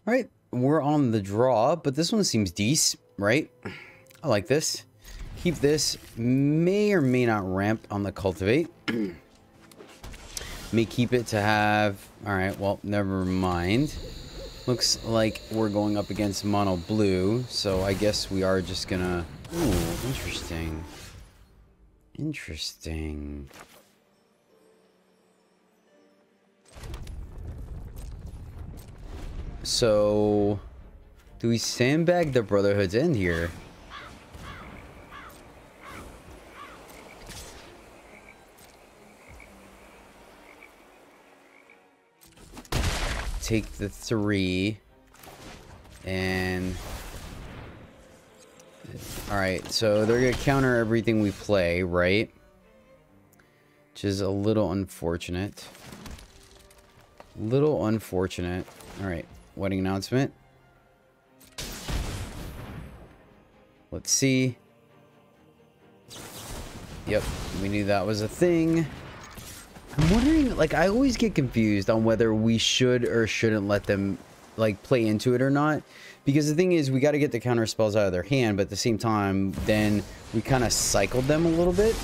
All right, we're on the draw, but this one seems decent, right? I like this. Keep this. May or may not ramp on the cultivate. May keep it to have... Alright, well, never mind. Looks like we're going up against mono blue, so I guess we are just gonna... Ooh, interesting. Interesting. So... Do we sandbag the Brotherhood's end here? Take the 3 and all right, so they're gonna counter everything we play, right? Which is a little unfortunate. All right, wedding announcement. Let's see. Yep, we knew that was a thing. I'm wondering, like, I always get confused on whether we should or shouldn't let them, like, play into it or not. Because the thing is, we got to get the counter spells out of their hand, but at the same time, then we kind of cycled them a little bit.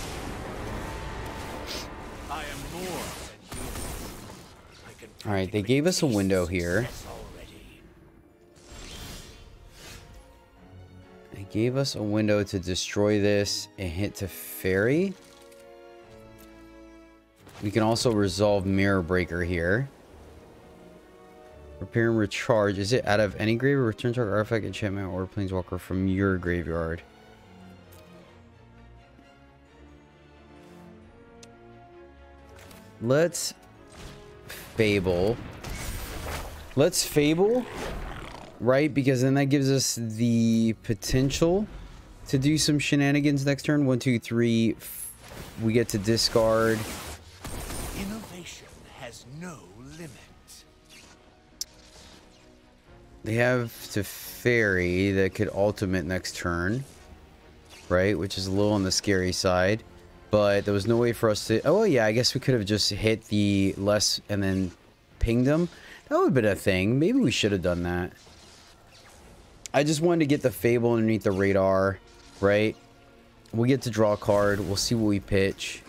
Alright, they gave us a window here. They gave us a window to destroy this and hit to fairy. We can also resolve Mirror Breaker here. Repair and recharge. Is it out of any graveyard? Return target artifact, enchantment, or planeswalker from your graveyard. Let's Fable. Let's Fable. Right? Because then that gives us the potential to do some shenanigans next turn. 1, 2, 3. We get to discard. No limit. They have to fairy that could ultimate next turn, right? Which is a little on the scary side, but there was no way for us to... Oh yeah, I guess we could have just hit the less and then pinged them. That would have been a thing. Maybe we should have done that. I just wanted to get the Fable underneath the radar, right? We get to draw a card. We'll see what we pitch.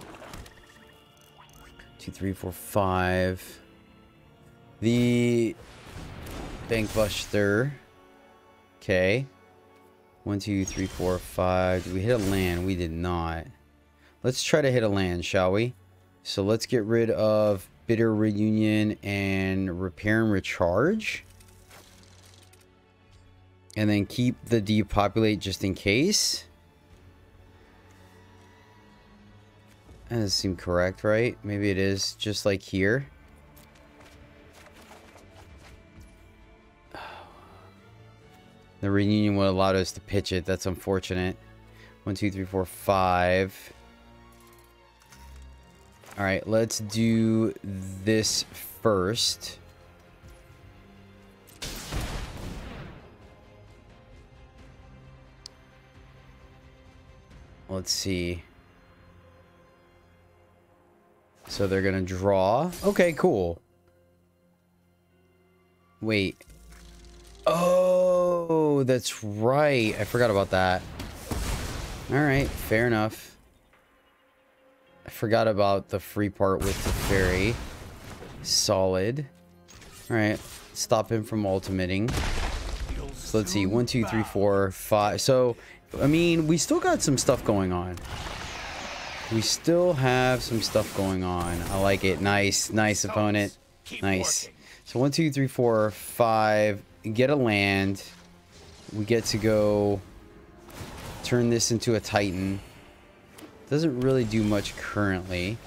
2, 3, 4, 5. The Bankbuster. Okay. 1, 2, 3, 4, 5. Did we hit a land? We did not. Let's try to hit a land, shall we? So let's get rid of Bitter Reunion and Repair and Recharge. And then keep the Depopulate just in case. That doesn't seem correct, right? Maybe it is, just like here. The reunion would allow us to pitch it. That's unfortunate. 1, 2, 3, 4, 5. Alright, let's do this first. Let's see. So they're gonna draw. Okay, cool. Wait. Oh, that's right. I forgot about that. Alright, fair enough. I forgot about the free part with the fairy. Solid. Alright, stop him from ultimating. So let's see. 1, 2, 3, 4, 5. So, I mean, we still got some stuff going on. We still have some stuff going on. I like it. Nice. Nice, opponent. Nice. So 1, 2, 3, 4, 5. Get a land. We get to go turn this into a Titan. Doesn't really do much currently.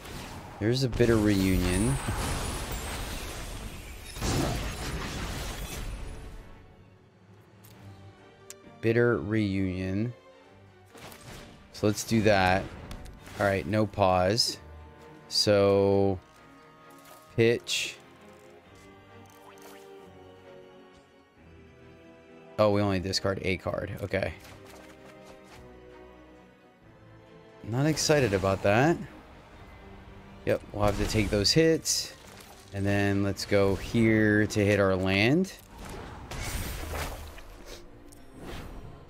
There's a Bitter Reunion. Bitter Reunion. So let's do that. Alright, no pause. So pitch. Oh, we only discard a card. Okay. Not excited about that. Yep, we'll have to take those hits. And then let's go here to hit our land.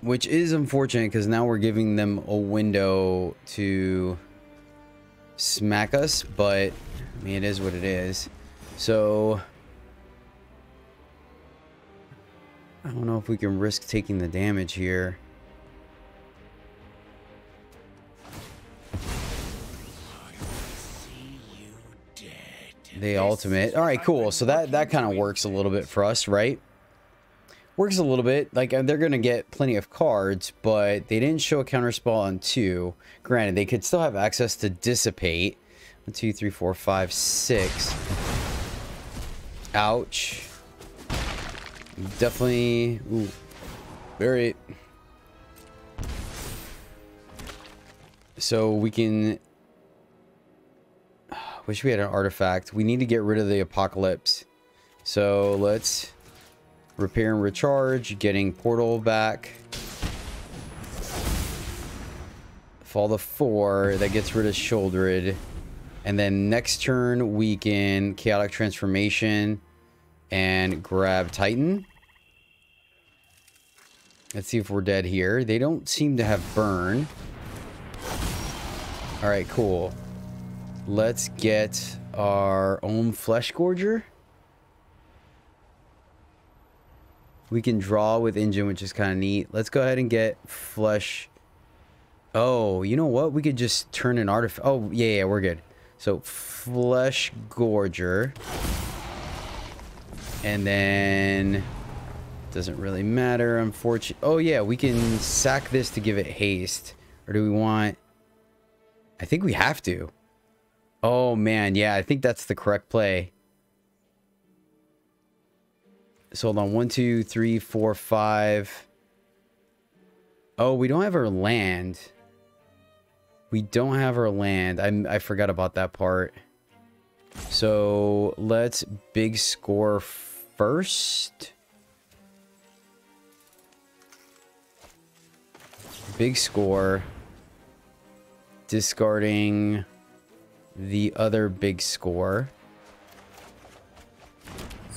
Which is unfortunate because now we're giving them a window to smack us, but I mean, it is what it is. So I don't know if we can risk taking the damage here. The ultimate. All right, cool. So that kind of works a little bit for us, right? Works a little bit. Like, they're going to get plenty of cards, but they didn't show a counterspell on 2. Granted, they could still have access to dissipate. 1, 2, 3, 4, 5, 6. Ouch. Definitely. Ooh. Very. So we can. Wish we had an artifact. We need to get rid of the apocalypse. So let's repair and recharge. Getting portal back. Fall to 4. That gets rid of Shouldered. And then next turn we can chaotic transformation and grab Titan. Let's see if we're dead here. They don't seem to have burn. All right, cool. Let's get our own Flesh Gorger. We can draw with engine, which is kind of neat. Let's go ahead and get Flesh. Oh, you know what? We could just turn an artifact. Oh, yeah, we're good. So, Flesh Gorger. And then doesn't really matter, unfortunately. Oh, yeah, we can sack this to give it haste. Or do we want... I think we have to. Oh, man, yeah, I think that's the correct play. So, hold on. 1, 2, 3, 4, 5. Oh, we don't have our land. We don't have our land. I forgot about that part. So, let's big score first. Big score. Discarding the other big score.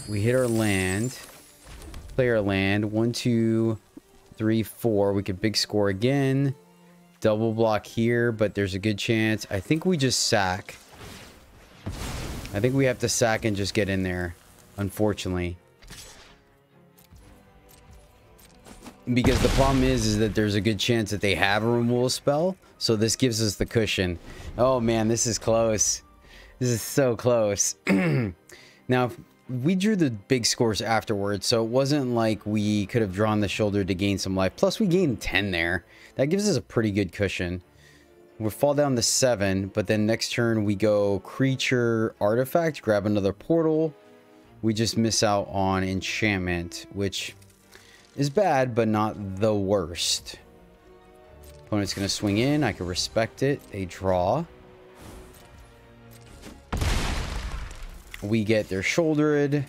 We hit our land. Play our land. 1, 2, 3, 4. We could big score again. Double block here, but there's a good chance. I think we just sack. I think we have to sack and just get in there, unfortunately. Because the problem is that there's a good chance that they have a removal spell. So this gives us the cushion. Oh man, this is close. This is so close. Now, we drew the big scores afterwards, so it wasn't like we could have drawn the shoulder to gain some life. Plus, we gained 10 there. That gives us a pretty good cushion. We'll fall down to 7, but then next turn we go creature artifact, grab another portal. We just miss out on enchantment, which is bad, but not the worst. Opponent's going to swing in. I can respect it. They draw. We get their shouldered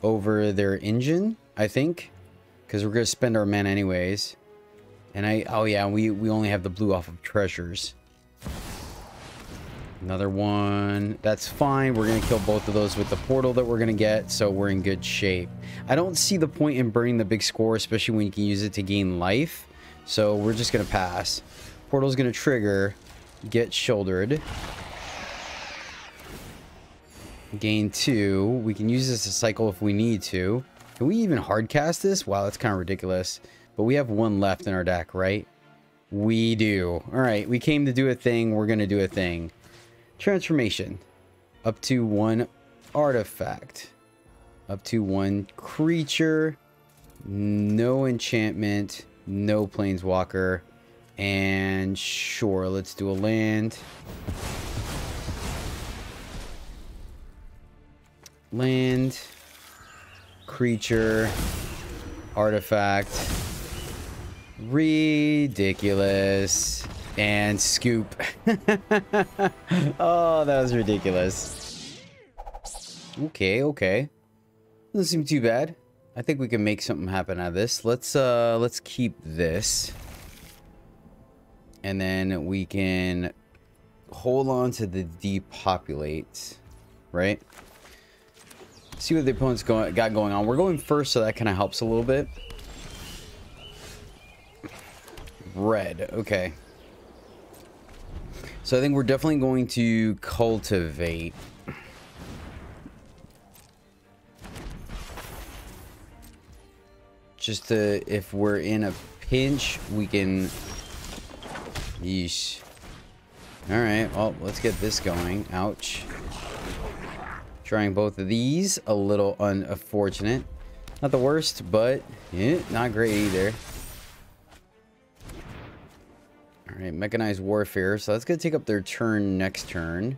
over their engine, I think, because we're going to spend our mana anyways. And oh yeah, we only have the blue off of treasures. Another one. That's fine. We're going to kill both of those with the portal that we're going to get, so we're in good shape. I don't see the point in burning the big score, especially when you can use it to gain life. So we're just going to pass. Portal's going to trigger. Get shouldered. Gain 2. We can use this to cycle if we need to. Can we even hardcast this? Wow, that's kind of ridiculous. But we have 1 left in our deck, right? We do. Alright, we came to do a thing. We're going to do a thing. Transformation. Up to 1 artifact. Up to 1 creature. No enchantment. No planeswalker. And sure, let's do a land. Land. Creature. Artifact. Ridiculous. And scoop. Oh, that was ridiculous. Okay, okay. Doesn't seem too bad. I think we can make something happen out of this. Let's keep this. And then we can hold on to the depopulate, right? See what the opponent's got going on. We're going first, so that kind of helps a little bit. red. Okay. So I think we're definitely going to cultivate. Just to, if we're in a pinch, we can... Yeesh. Alright, well, let's get this going. Ouch. Trying both of these. A little unfortunate. Not the worst, but not great either. Alright, mechanized warfare. So that's going to take up their turn next turn.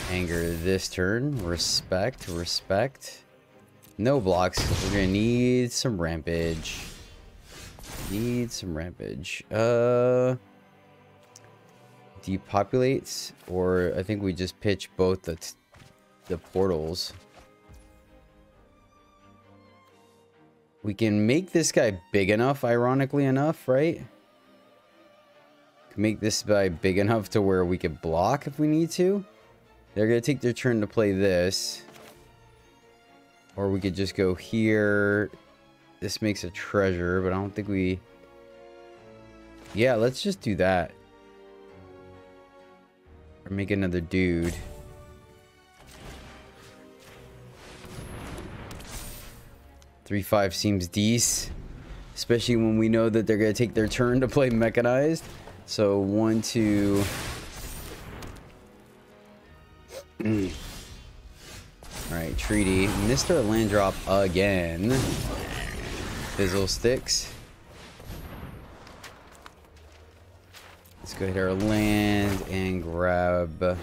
Anger this turn. Respect, respect. No blocks. We're going to need some rampage. Need some rampage. Depopulates, or I think we just pitch both the portals. We can make this guy big enough, ironically enough, right? Can make this guy big enough to where we could block if we need to. They're gonna take their turn to play this, or we could just go here. This makes a treasure, but I don't think we... Yeah, let's just do that. Or make another dude. Three, 5 seems decent. Especially when we know that they're going to take their turn to play mechanized. So 1, 2... Alright, treaty. Missed our land drop again. Fizzle sticks. Let's go hit our land and grab... I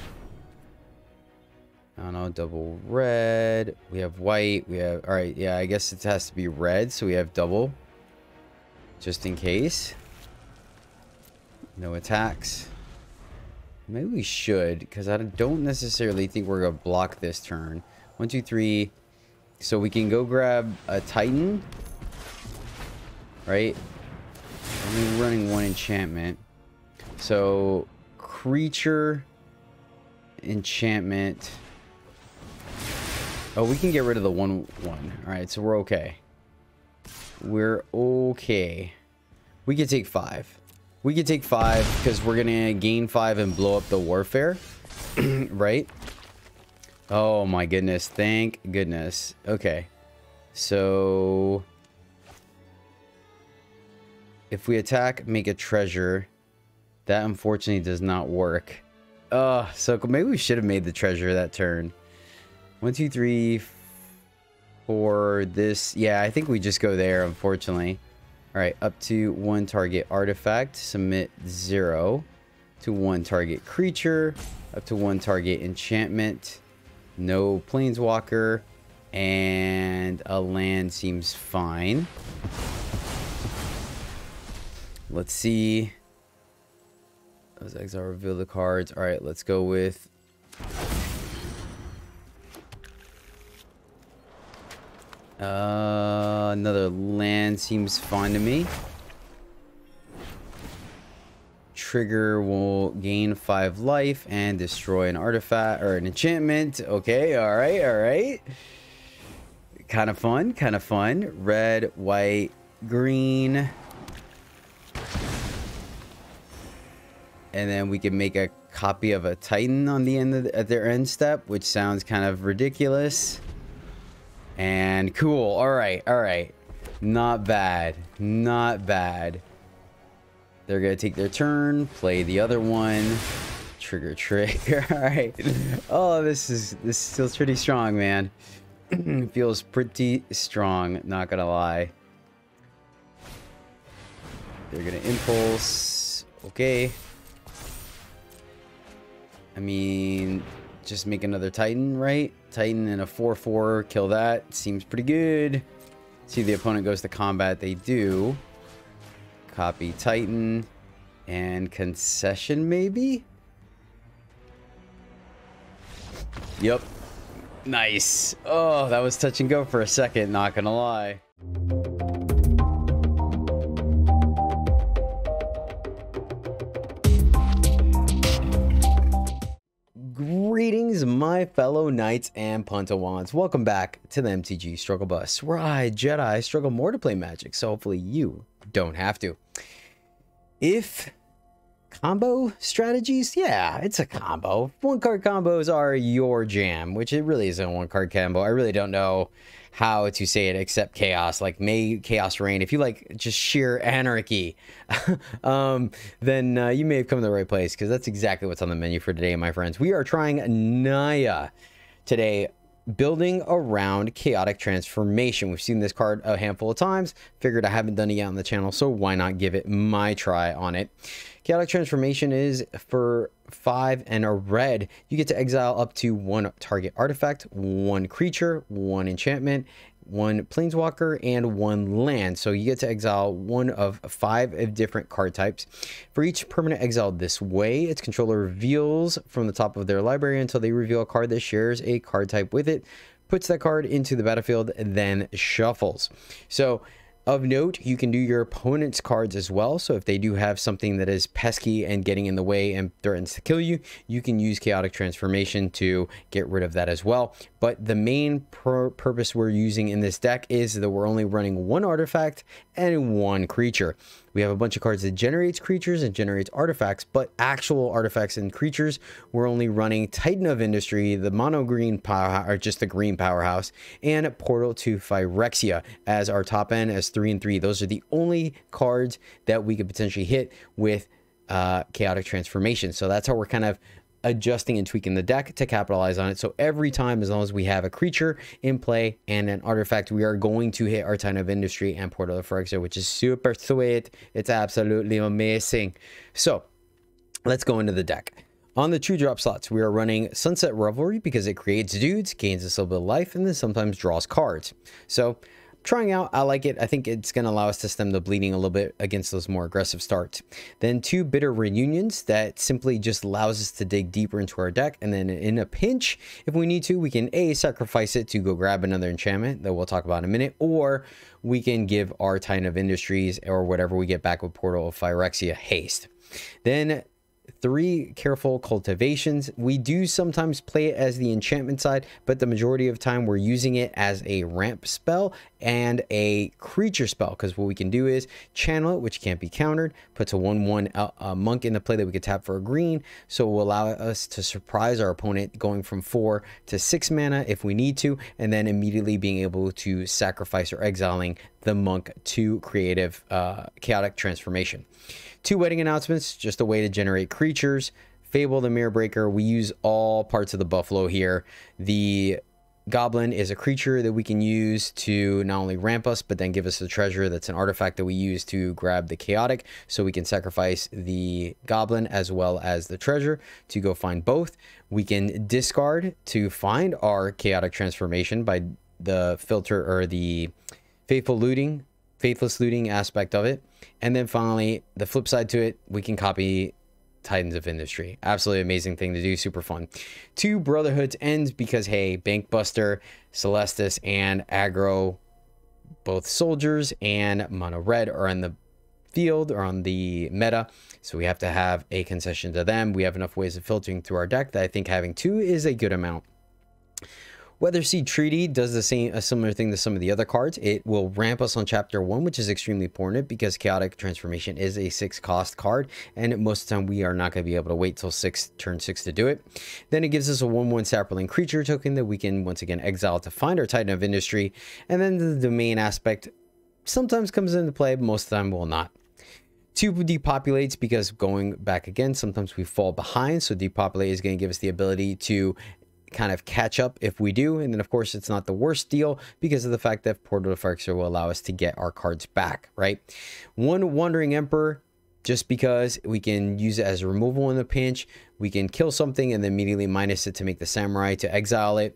don't know, double red. We have white. We have... Alright, yeah, I guess it has to be red, so we have double. Just in case. No attacks. Maybe we should, because I don't necessarily think we're going to block this turn. 1, 2, 3. So we can go grab a Titan. Right? Only running 1 enchantment. So, creature, enchantment. Oh, we can get rid of the 1/1. Alright, so we're okay. We're okay. We could take 5. We could take 5 because we're going to gain 5 and blow up the warfare. Right? Oh my goodness. Thank goodness. Okay. So... if we attack, make a treasure. That unfortunately does not work. So maybe we should have made the treasure that turn. 1, 2, 3, 4. This, yeah, I think we just go there, unfortunately. All right, up to 1 target artifact, submit 0 to 1 target creature, up to 1 target enchantment, no planeswalker, and a land seems fine. Let's see. Those exile reveal the cards. All right, let's go with another land seems fine to me. Trigger will gain 5 life and destroy an artifact or an enchantment. Okay, all right, all right. Kind of fun, kind of fun. Red, white, green. And then we can make a copy of a Titan on the end of at their end step, which sounds kind of ridiculous. And cool. All right, all right. Not bad. Not bad. They're going to take their turn, play the other one. Trigger. All right. Oh, this feels pretty strong, man. Feels pretty strong, not going to lie. They're going to impulse. Okay. I mean, just make another Titan, right? Titan and a 4/4, kill that. Seems pretty good. See, the opponent goes to combat. They do. Copy Titan and concession, maybe? Yep. Nice. Oh, that was touch and go for a second, not gonna lie. Greetings, my fellow knights and puntawans. Welcome back to the MTG Struggle Bus, where I, Jedi, struggle more to play Magic, so hopefully you don't have to. If combo strategies, yeah, it's a combo. One card combos are your jam, which it really isn't a one card combo. I really don't know how to say it except chaos. Like, may chaos reign. If you like just sheer anarchy, then you may have come to the right place, because that's exactly what's on the menu for today, my friends. We are trying Naya today, building around chaotic transformation. We've seen this card a handful of times. Figured I haven't done it yet on the channel, so why not give it my try on it. Chaotic transformation is for 5 and a red. You get to exile up to 1 target artifact, 1 creature, 1 enchantment, 1 planeswalker, and 1 land. So you get to exile 1 of 5 of different card types. For each permanent exiled this way, its controller reveals from the top of their library until they reveal a card that shares a card type with it, puts that card into the battlefield, and then shuffles. So of note, you can do your opponent's cards as well. So if they do have something that is pesky and getting in the way and threatens to kill you, you can use chaotic transformation to get rid of that as well. But the main purpose we're using in this deck is that we're only running 1 artifact and 1 creature. We have a bunch of cards that generates creatures and generates artifacts, but actual artifacts and creatures, we're only running Titan of Industry, the mono green power, or just the green powerhouse, and Portal to Phyrexia as our top end as 3 and 3. Those are the only cards that we could potentially hit with chaotic transformation. So that's how we're kind of adjusting and tweaking the deck to capitalize on it. So every time, as long as we have a creature in play and an artifact, we are going to hit our Titan of Industry and Portal of Phyrexia, which is super sweet. It's absolutely amazing. So let's go into the deck. On the 2-drop slots, we are running Sunset Revelry because it creates dudes, gains a little bit of life, and then sometimes draws cards. So trying out, I like it. I think it's going to allow us to stem the bleeding a little bit against those more aggressive starts. Then 2 Bitter Reunions that simply just allows us to dig deeper into our deck, and then in a pinch, if we need to, we can sacrifice it to go grab another enchantment that we'll talk about in a minute, or we can give our Titan of Industries or whatever we get back with Portal of Phyrexia haste. Then 3 Careful Cultivations. We do sometimes play it as the enchantment side, but the majority of time we're using it as a ramp spell and a creature spell, because what we can do is channel it, which can't be countered, puts a 1/1 monk into play that we could tap for a green, so it will allow us to surprise our opponent going from 4 to 6 mana if we need to, and then immediately being able to sacrifice or exiling the monk to creative chaotic transformation. 2 Wedding Announcements, just a way to generate creatures. Fable the Mirror Breaker, we use all parts of the buffalo here. The Goblin is a creature that we can use to not only ramp us, but then give us a treasure that's an artifact that we use to grab the chaotic, so we can sacrifice the Goblin as well as the treasure to go find both. We can discard to find our chaotic transformation by the filter or the faithless looting aspect of it. And then finally, the flip side to it, we can copy Titans of Industry. Absolutely amazing thing to do, super fun. 2 Brotherhood's Ends because, hey, Bankbuster, Celestis, and Aggro, both soldiers and mono red, are in the field or on the meta, so we have to have a concession to them. We have enough ways of filtering through our deck that I think having 2 is a good amount. Weatherseed Treaty does a similar thing to some of the other cards. It will ramp us on chapter 1, which is extremely important because Chaotic Transformation is a 6 cost card, and most of the time we are not going to be able to wait till turn 6 to do it. Then it gives us a 1/1 sapling creature token that we can once again exile to find our Titan of Industry, and then the domain aspect sometimes comes into play, but most of the time will not. 2 Depopulates because, going back again, sometimes we fall behind, so Depopulate is going to give us the ability to kind of catch up if we do. And then of course it's not the worst deal because of the fact that Portal to Phyrexia will allow us to get our cards back, right? 1 Wandering Emperor, just because we can use it as a removal in the pinch. We can kill something and then immediately minus it to make the Samurai to exile it.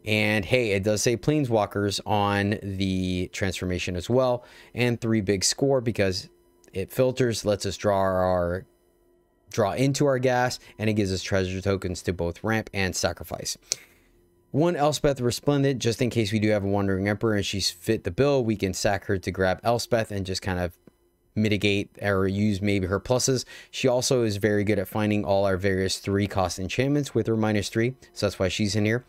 And hey, it does say Planeswalkers on the transformation as well. And 3 Big Score because it filters, lets us draw into our gas, and it gives us treasure tokens to both ramp and sacrifice. 1 Elspeth Resplendent, just in case we do have a Wandering Emperor and she's fit the bill, we can sack her to grab Elspeth and just kind of mitigate or use maybe her pluses. She also is very good at finding all our various 3-cost enchantments with her -3, so that's why she's in here.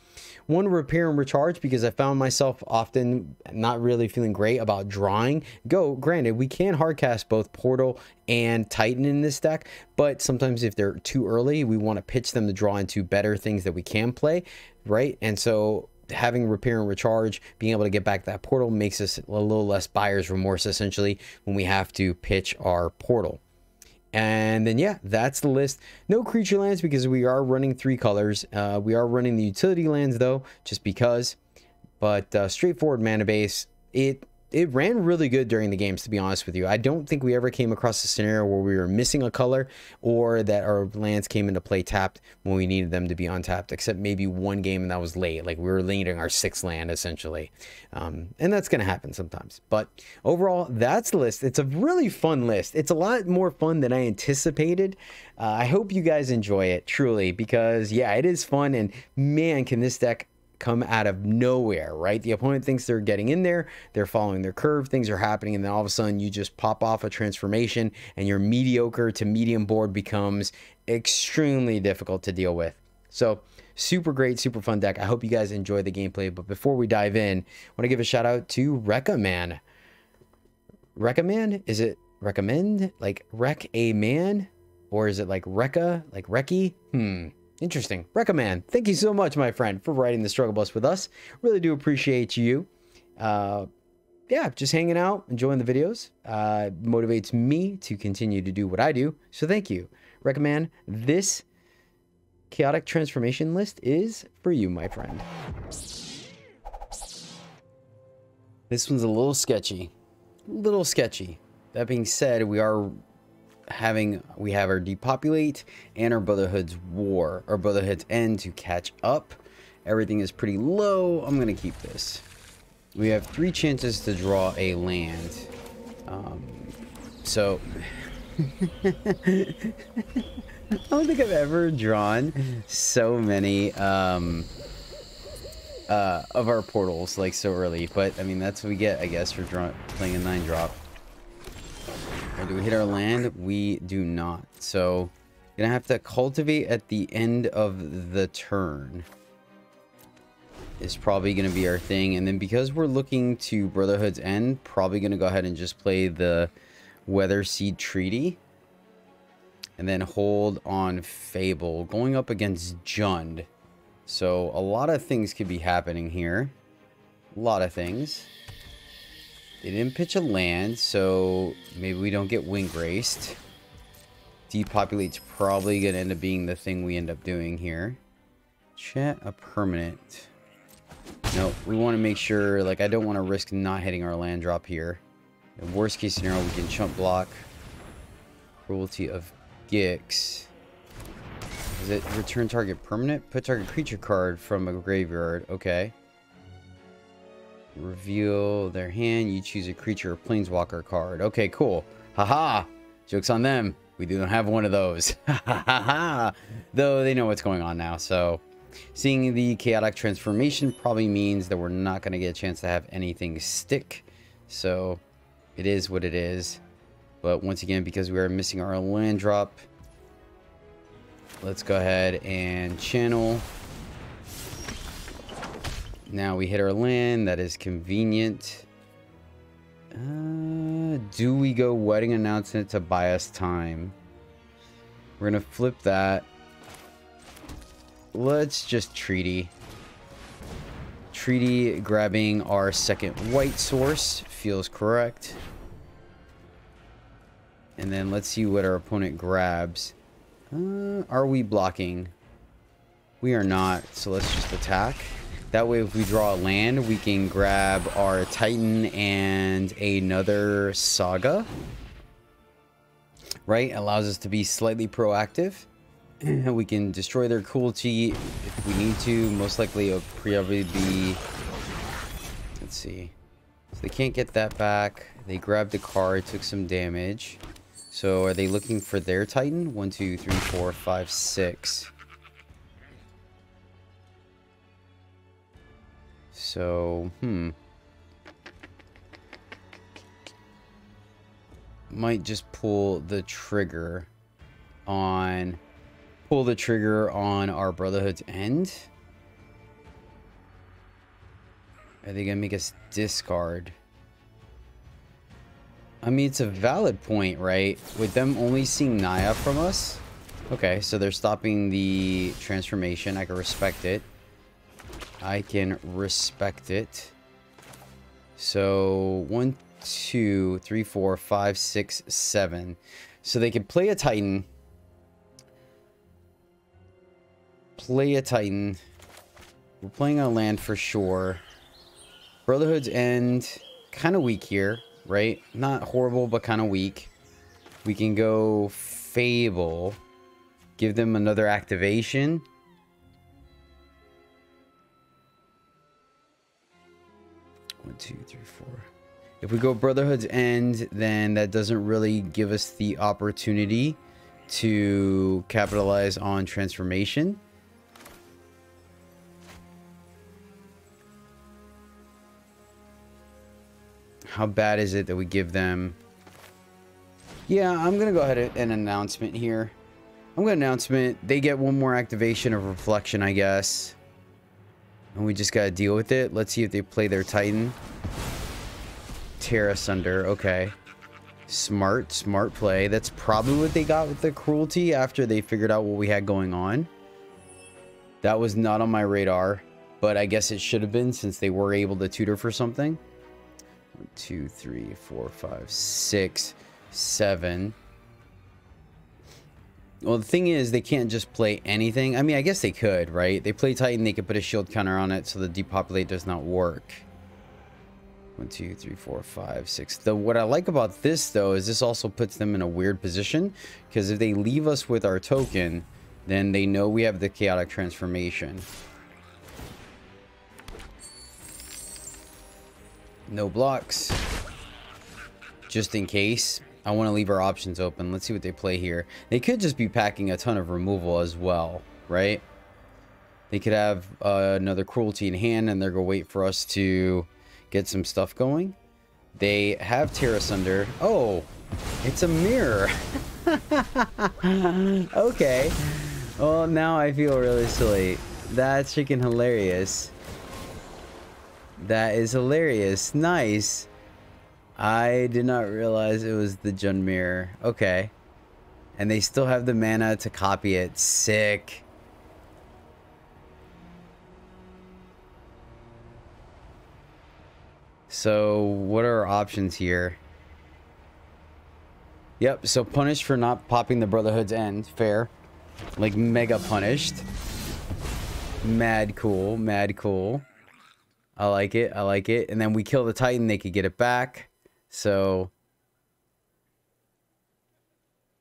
1 repair and recharge, because I found myself often not really feeling great about drawing. Granted, we can hardcast both Portal and Titan in this deck, but sometimes if they're too early, we want to pitch them to draw into better things that we can play, right? And so having repair and recharge, being able to get back that Portal, makes us a little less buyer's remorse essentially when we have to pitch our Portal. And then yeah, that's the list. No creature lands because we are running 3 colors. We are running the utility lands though, just because. But straightforward mana base. It ran really good during the games, to be honest with you. I don't think we ever came across a scenario where we were missing a color or that our lands came into play tapped when we needed them to be untapped, except maybe 1 game, and that was late. Like, we were leading our 6th land, essentially. And that's going to happen sometimes. But overall, that's the list. It's a really fun list. It's a lot more fun than I anticipated. I hope you guys enjoy it, truly, because, yeah, it is fun. And, man, can this deck come out of nowhere, right? The opponent thinks they're getting in there, they're following their curve, things are happening, and then all of a sudden you just pop off a transformation and your mediocre to medium board becomes extremely difficult to deal with. So super great, super fun deck. I hope you guys enjoy the gameplay, but before we dive in, I want to give a shout out to Reckaman. Reckaman? Is it recommend? Like Wreck a Man? Or is it like Rekka? Like Recky? Interesting. Recommend. Thank you so much, my friend, for riding the struggle bus with us. Really do appreciate you. Yeah, just hanging out, enjoying the videos. Motivates me to continue to do what I do. So thank you. Recommend. This chaotic transformation list is for you, my friend. This one's a little sketchy. That being said, we have our Depopulate and our Brotherhood's War, or Brotherhood's End, to catch up. Everything is pretty low. I'm gonna keep this. We have 3 chances to draw a land. So I don't think I've ever drawn so many of our portals like so early, but I mean that's what we get, I guess, for playing a 9-drop. Do we hit our land? We do not. So, gonna have to cultivate at the end of the turn. Is probably gonna be our thing. And then because we're looking to Brotherhood's End, probably gonna go ahead and just play the Weatherseed Treaty. And then hold on Fable, going up against Jund. So, a lot of things could be happening here. A lot of things. They didn't pitch a land, so maybe we don't get Wind Graced. Depopulate's probably going to end up being the thing we end up doing here. Chat a permanent. No, we want to make sure, like, I don't want to risk not hitting our land drop here. In worst case scenario, we can chump block. Cruelty of Gix. Is it return target permanent? Put target creature card from a graveyard. Okay. Reveal their hand. You choose a creature or planeswalker card. Okay, cool. Haha. Joke's on them. We don't have one of those. Though they know what's going on now. So seeing the chaotic transformation probably means that we're not going to get a chance to have anything stick. So it is what it is. But once again, because we are missing our land drop, let's go ahead and channel. Now we hit our land. That is convenient. Do we go Wedding Announcement to buy us time? We're going to flip that. Let's just Treaty. Treaty grabbing our second white source. Feels correct. And then let's see what our opponent grabs. Are we blocking? We are not. So let's just attack. That way, if we draw a land, we can grab our Titan and another Saga. Right? Allows us to be slightly proactive. We can destroy their cruelty if we need to. Most likely, it'll probably be... Let's see. So they can't get that back. They grabbed the card, took some damage. So are they looking for their Titan? 1, 2, 3, 4, 5, 6. So, might just pull the trigger on our Brotherhood's End. Are they gonna make us discard? I mean, it's a valid point, right? With them only seeing Naya from us. Okay, so they're stopping the transformation. I can respect it. I can respect it. So 1, 2, 3, 4, 5, 6, 7. So they can play a Titan. Play a Titan. We're playing a land for sure. Brotherhood's End, kind of weak here, right? Not horrible, but kind of weak. We can go Fable. Give them another activation. One, two, three, four. If we go Brotherhood's End, then that doesn't really give us the opportunity to capitalize on transformation. How bad is it that we give them? Yeah, I'm going to go ahead and announcement here. I'm going to announcement. They get one more activation of Reflection, I guess. And we just got to deal with it. Let's see if they play their Titan. Tear Asunder. Okay. Smart play. That's probably what they got with the cruelty after they figured out what we had going on. That was not on my radar, but I guess it should have been since they were able to tutor for something. 1, 2, 3, 4, 5, 6, 7. Well, the thing is, they can't just play anything. I mean, I guess they could, right? They play Titan, they could put a shield counter on it so the depopulate does not work. 1, 2, 3, 4, 5, 6. What I like about this, though, is this also puts them in a weird position. Because if they leave us with our token, then they know we have the chaotic transformation. No blocks. Just in case. I want to leave our options open. Let's see what they play here. They could just be packing a ton of removal as well, right? They could have another cruelty in hand and they're going to wait for us to get some stuff going. They have Tear Asunder. Oh, it's a mirror. Okay. Well, now I feel really silly. That's freaking hilarious. That is hilarious. Nice. I did not realize it was the Jund mirror. Okay. And they still have the mana to copy it. Sick. So, what are our options here? Yep, so punished for not popping the Brotherhood's End. Fair. Like, mega punished. Mad cool. Mad cool. I like it. I like it. And then we kill the Titan, they could get it back. So,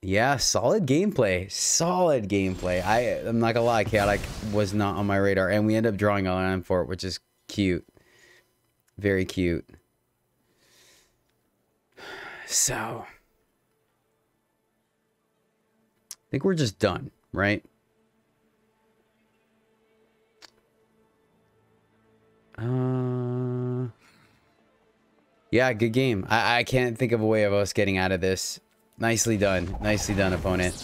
yeah, solid gameplay. Solid gameplay. I'm not gonna lie, Chaotic was not on my radar. And we end up drawing a land for it, which is cute. Very cute. So, I think we're just done, right? Yeah, good game. I can't think of a way of us getting out of this. Nicely done. Nicely done, opponent.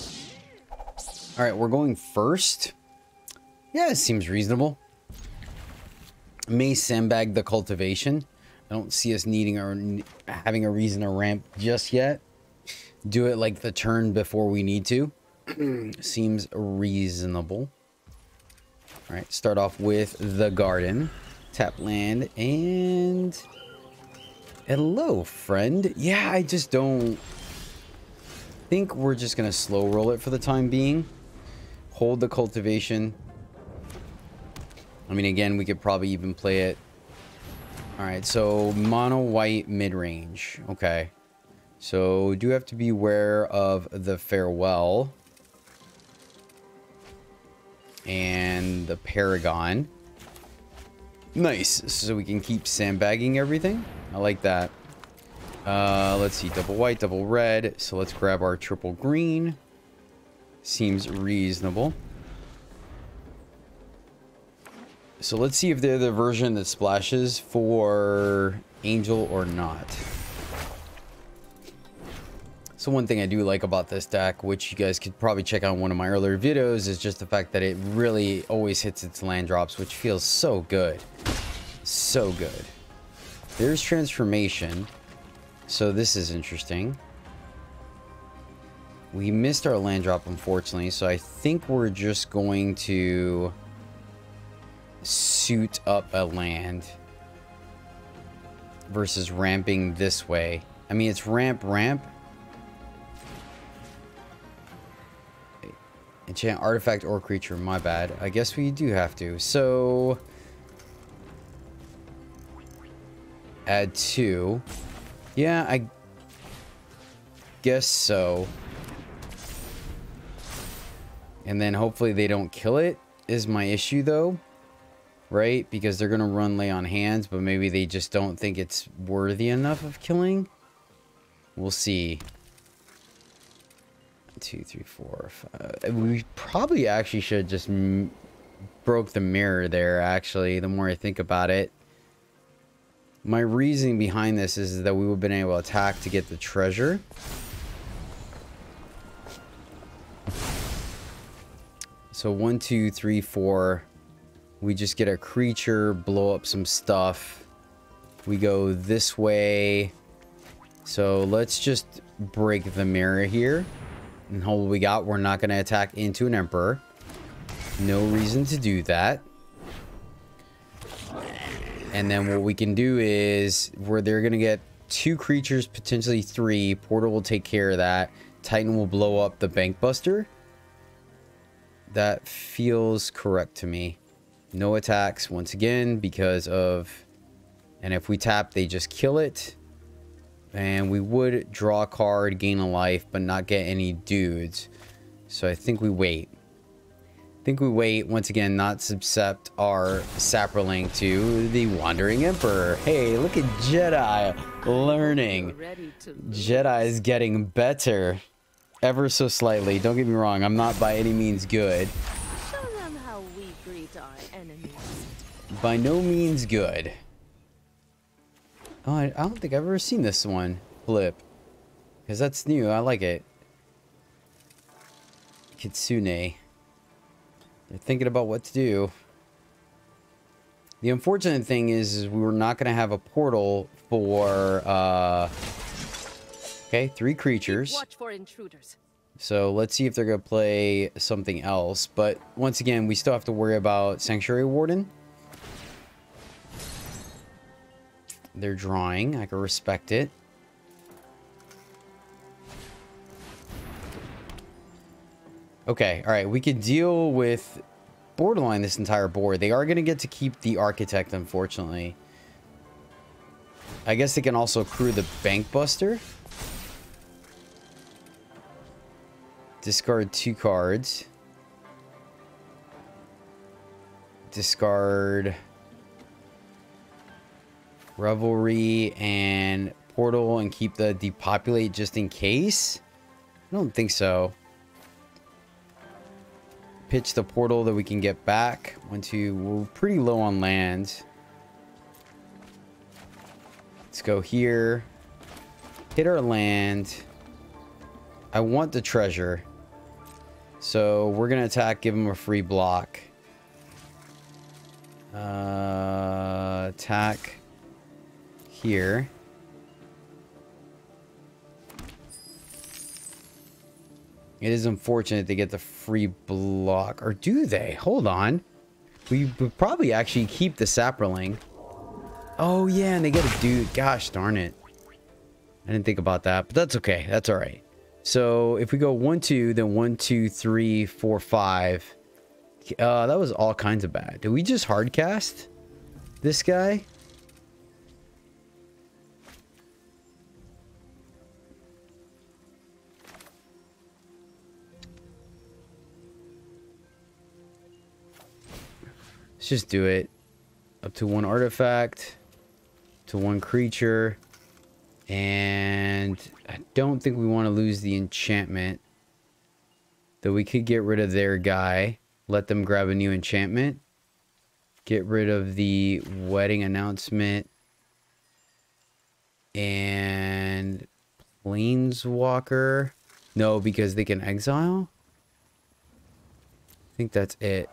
All right, we're going first. Yeah, it seems reasonable. May sandbag the cultivation. I don't see us needing or having a reason to ramp just yet. Do it like the turn before we need to. Seems reasonable. All right, start off with the garden. Tap land and... Hello, friend. Yeah, I just don't think we're just going to slow roll it for the time being. Hold the cultivation. I mean, again, we could probably even play it. All right, so mono white mid-range. Okay. So do have to be aware of the farewell. And the Paragon. Nice. So we can keep sandbagging everything. I like that. Let's see. Double white, double red. So let's grab our triple green. Seems reasonable. So let's see if they're the version that splashes for Angel or not. So one thing I do like about this deck, which you guys could probably check out one of my earlier videos, is just the fact that it really always hits its land drops, which feels so good. So good. There's transformation. So this is interesting. We missed our land drop, unfortunately, so I think we're just going to suit up a land versus ramping this way. I mean, it's ramp. Enchant artifact or creature, my bad. I guess we do have to. So add 2. Yeah, I guess so. And then hopefully they don't kill it is my issue though. Right? Because they're going to run lay on hands, but maybe they just don't think it's worthy enough of killing. We'll see. 2, 3, 4, 5. We probably actually should just broke the mirror there, actually, the more I think about it. My reasoning behind this is that we would have been able to attack to get the treasure. So 1, 2, 3, 4. We just get a creature, blow up some stuff. We go this way. So let's just break the mirror here. And hold what we got. We're not going to attack into an emperor. No reason to do that. And then what we can do is where they're going to get 2 creatures, potentially 3. Portal will take care of that. Titan will blow up the bank buster. That feels correct to me. No attacks once again because of... And if we tap, they just kill it. And we would draw a card, gain a life, but not get any dudes. So I think we wait. Once again, not subcept our Saproling to the Wandering Emperor. Hey, look at Jedi learning. Jedi is getting better. Ever so slightly. Don't get me wrong, I'm not by any means good. Show them how we greet our enemies. By no means good. Oh, I don't think I've ever seen this one flip. Because that's new. I like it. Kitsune. They're thinking about what to do. The unfortunate thing is we were not going to have a portal for... Okay, 3 creatures. Watch for intruders. So let's see if they're going to play something else. But once again, we still have to worry about Sanctuary Warden. They're drawing. I can respect it. Okay, alright. We could deal with borderline this entire board. They are going to get to keep the Architect, unfortunately. I guess they can also accrue the Bank Buster. Discard 2 cards. Discard... Revelry and Portal and keep the Depopulate just in case? I don't think so. Pitch the Portal that we can get back. 1, 2, we're pretty low on land. Let's go here. Hit our land. I want the treasure. So we're going to attack, give them a free block. Attack here. It is unfortunate they get the free block. Or do they? Hold on. We would probably actually keep the Saproling. Oh, yeah, and they get a dude. Gosh darn it. I didn't think about that, but that's okay. That's all right. So if we go 1, 2, then 1, 2, 3, 4, 5. That was all kinds of bad. Did we just hardcast this guy? Let's just do it. Up to 1 artifact. To 1 creature. And I don't think we want to lose the enchantment. Though we could get rid of their guy. Let them grab a new enchantment. Get rid of the wedding announcement. And Planeswalker. No, because they can exile. I think that's it.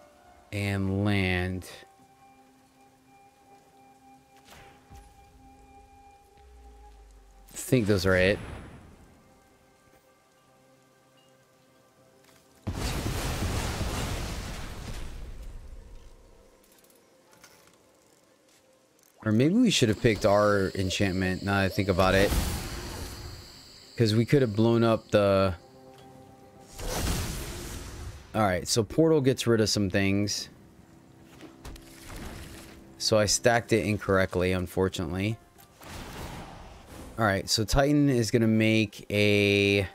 And land. I think those are it. Or maybe we should have picked our enchantment, now that I think about it. Because we could have blown up the... Alright, so Portal gets rid of some things. So I stacked it incorrectly, unfortunately. Alright, so Titan is going to make a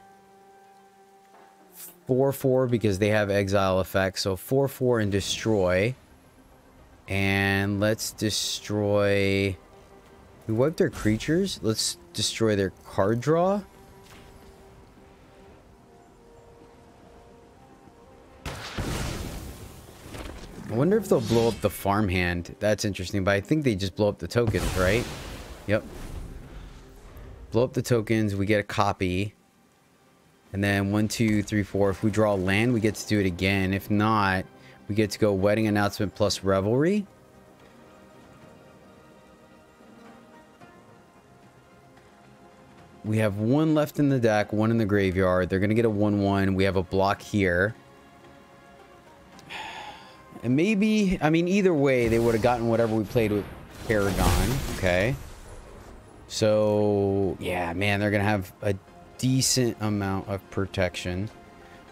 4/4 because they have exile effect. So 4/4 and destroy. And let's destroy... We wiped their creatures. Let's destroy their card draw. I wonder if they'll blow up the farmhand. That's interesting, but I think they just blow up the tokens, right? Yep. Blow up the tokens, we get a copy. And then 1, 2, 3, 4. If we draw land, we get to do it again. If not, we get to go Wedding Announcement plus Revelry. We have one left in the deck, one in the graveyard. They're going to get a 1/1. We have a block here. And maybe, I mean, either way, they would have gotten whatever we played with Paragon. Okay. So, yeah, man, they're going to have a decent amount of protection.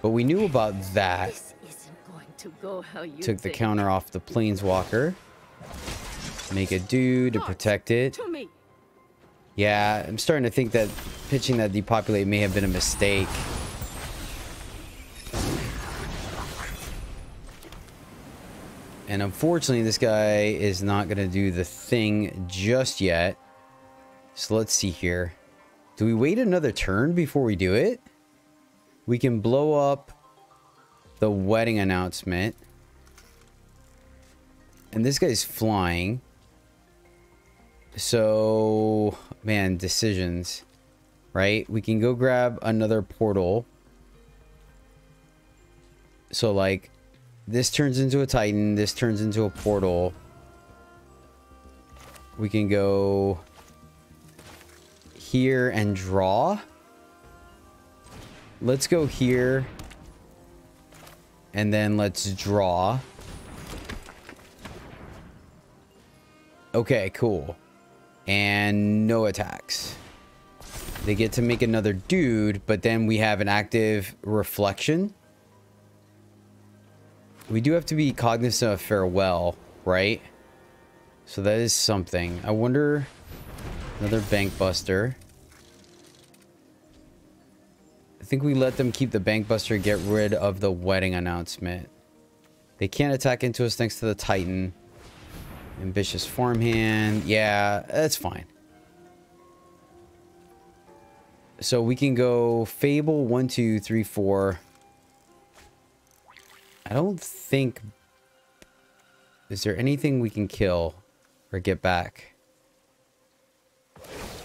But we knew about that. This isn't going to go how you Took the think. counter off the Planeswalker. Make a do to protect it. To me. Yeah, I'm starting to think that pitching that depopulate may have been a mistake. And unfortunately, this guy is not going to do the thing just yet. So let's see here. Do we wait another turn before we do it? We can blow up the Wedding Announcement. And this guy's flying. So, man, decisions. Right? We can go grab another portal. So, like, this turns into a Titan. This turns into a portal. We can go here and draw. Let's go here. And then let's draw. Okay, cool. And no attacks. They get to make another dude, but then we have an active reflection. We do have to be cognizant of farewell, right? So that is something. I wonder... Another bank buster. I think we let them keep the bank buster, get rid of the Wedding Announcement. They can't attack into us thanks to the Titan. Ambitious farmhand. Yeah, that's fine. So we can go Fable 1, 2, 3, 4. I don't think... Is there anything we can kill or get back?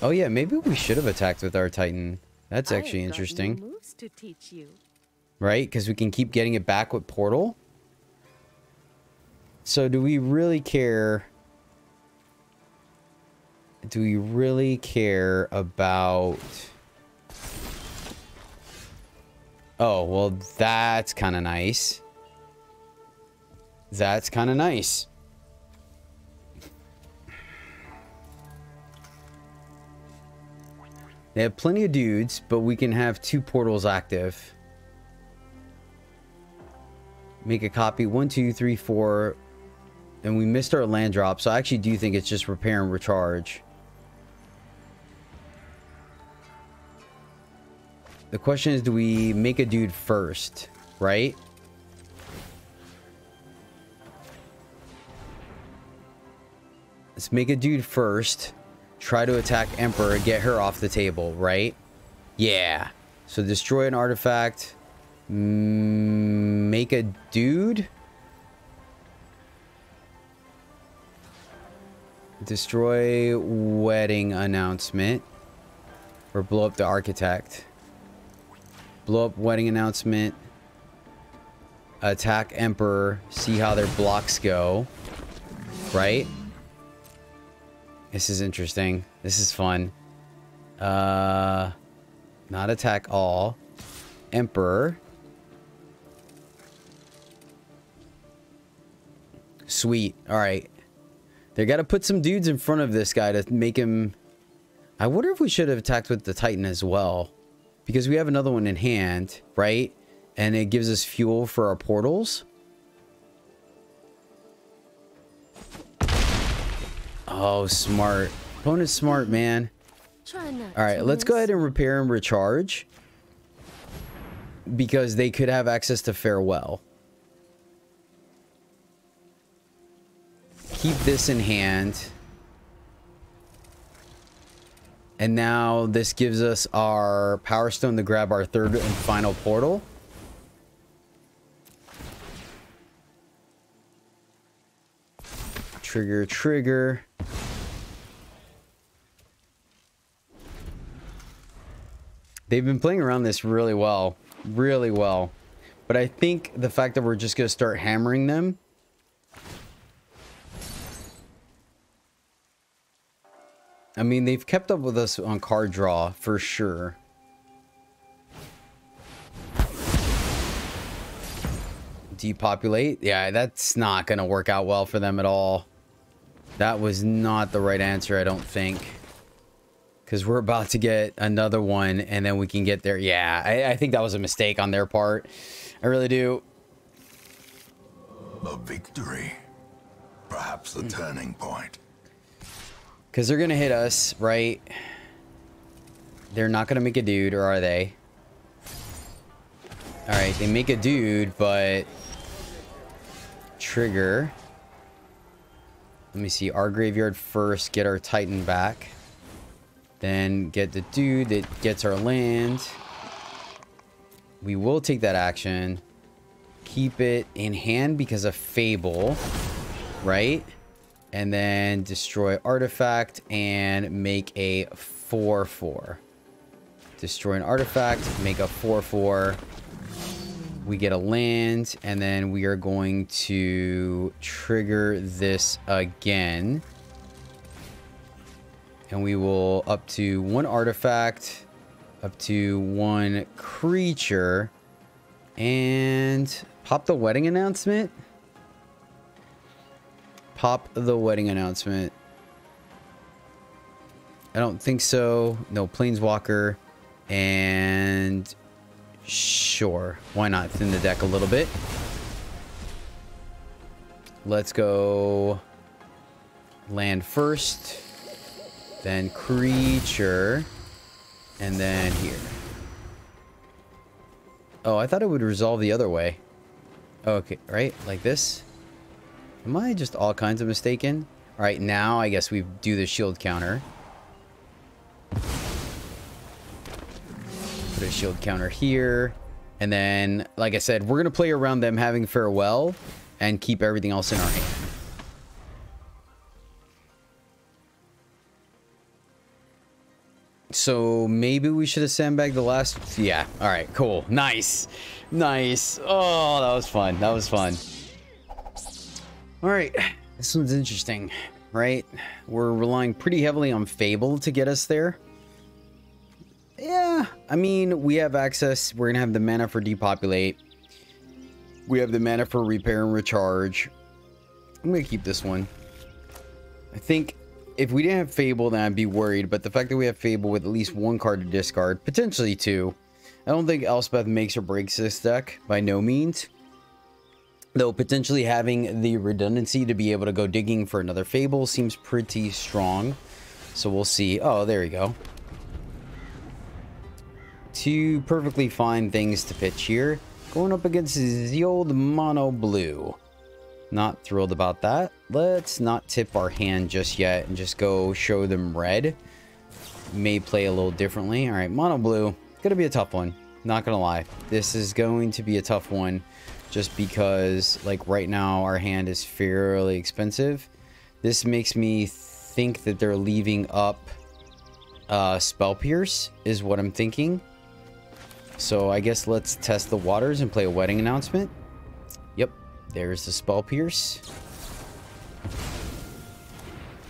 Oh yeah, maybe we should have attacked with our Titan. That's actually interesting. New moves to teach you. Right? Because we can keep getting it back with Portal. So do we really care... Do we really care about... Oh, well, that's kind of nice. That's kind of nice. They have plenty of dudes, but we can have 2 portals active. Make a copy. 1, 2, 3, 4. And we missed our land drop, so I actually do think it's just repair and recharge. The question is, do we make a dude first, right? Let's make a dude first. Try to attack Emperor, get her off the table, right? Yeah. So destroy an artifact. Make a dude. Destroy Wedding Announcement. Or blow up the architect. Blow up wedding announcement. Attack Emperor. See how their blocks go. Right? This is interesting. This is fun. Not attack all. Emperor. Sweet. Alright. They gotta put some dudes in front of this guy to make him... I wonder if we should have attacked with the Titan as well. Because we have another one in hand, right? And it gives us fuel for our portals. Oh, smart. Opponent's smart, man. Alright, let's go ahead and repair and recharge. Because they could have access to farewell. Keep this in hand. And now this gives us our Power Stone to grab our third and final portal. Trigger, trigger. They've been playing around this really well. Really well. But I think the fact that we're just going to start hammering them. I mean, they've kept up with us on card draw, for sure. Depopulate? Yeah, that's not going to work out well for them at all. That was not the right answer, I don't think. Because we're about to get another one, and then we can get there. Yeah, I think that was a mistake on their part. I really do. A victory. Perhaps the turning point. Because they're going to hit us, right? They're not going to make a dude, or are they? Alright, they make a dude, but... Trigger. Let me see. Our graveyard first. Get our Titan back. Then get the dude that gets our land. We will take that action. Keep it in hand because of Fable. Right? And then destroy artifact and make a 4/4. Destroy an artifact, make a 4/4. We get a land, and then we are going to trigger this again. And we will up to 1 artifact, up to 1 creature, and pop the wedding announcement. Pop the wedding announcement. I don't think so. No Planeswalker. And sure. Why not thin the deck a little bit? Let's go land first. Then creature. And then here. Oh, I thought it would resolve the other way. Okay, right? Like this? Am I just all kinds of mistaken? All right, now I guess we do the shield counter. Put a shield counter here. And then, like I said, we're going to play around them having farewell and keep everything else in our hand. So maybe we should have sandbagged the last... Yeah, all right, cool. Nice. Nice. Oh, that was fun. That was fun. All right, this one's interesting, right? We're relying pretty heavily on Fable to get us there. Yeah, I mean, we have access. We're going to have the mana for Depopulate. We have the mana for Repair and Recharge. I'm going to keep this one. I think if we didn't have Fable, then I'd be worried. But the fact that we have Fable with at least 1 card to discard, potentially 2. I don't think Elspeth makes or breaks this deck, by no means. Though potentially having the redundancy to be able to go digging for another Fable seems pretty strong. So we'll see. Oh, there we go. 2 perfectly fine things to pitch here. Going up against the old mono blue. Not thrilled about that. Let's not tip our hand just yet and just go show them red. May play a little differently. All right, mono blue. Gonna be a tough one. Not gonna lie. This is going to be a tough one. Just because, like, right now, our hand is fairly expensive. This makes me think that they're leaving up Spell Pierce is what I'm thinking. So I guess let's test the waters and play a wedding announcement. Yep, there's the Spell Pierce.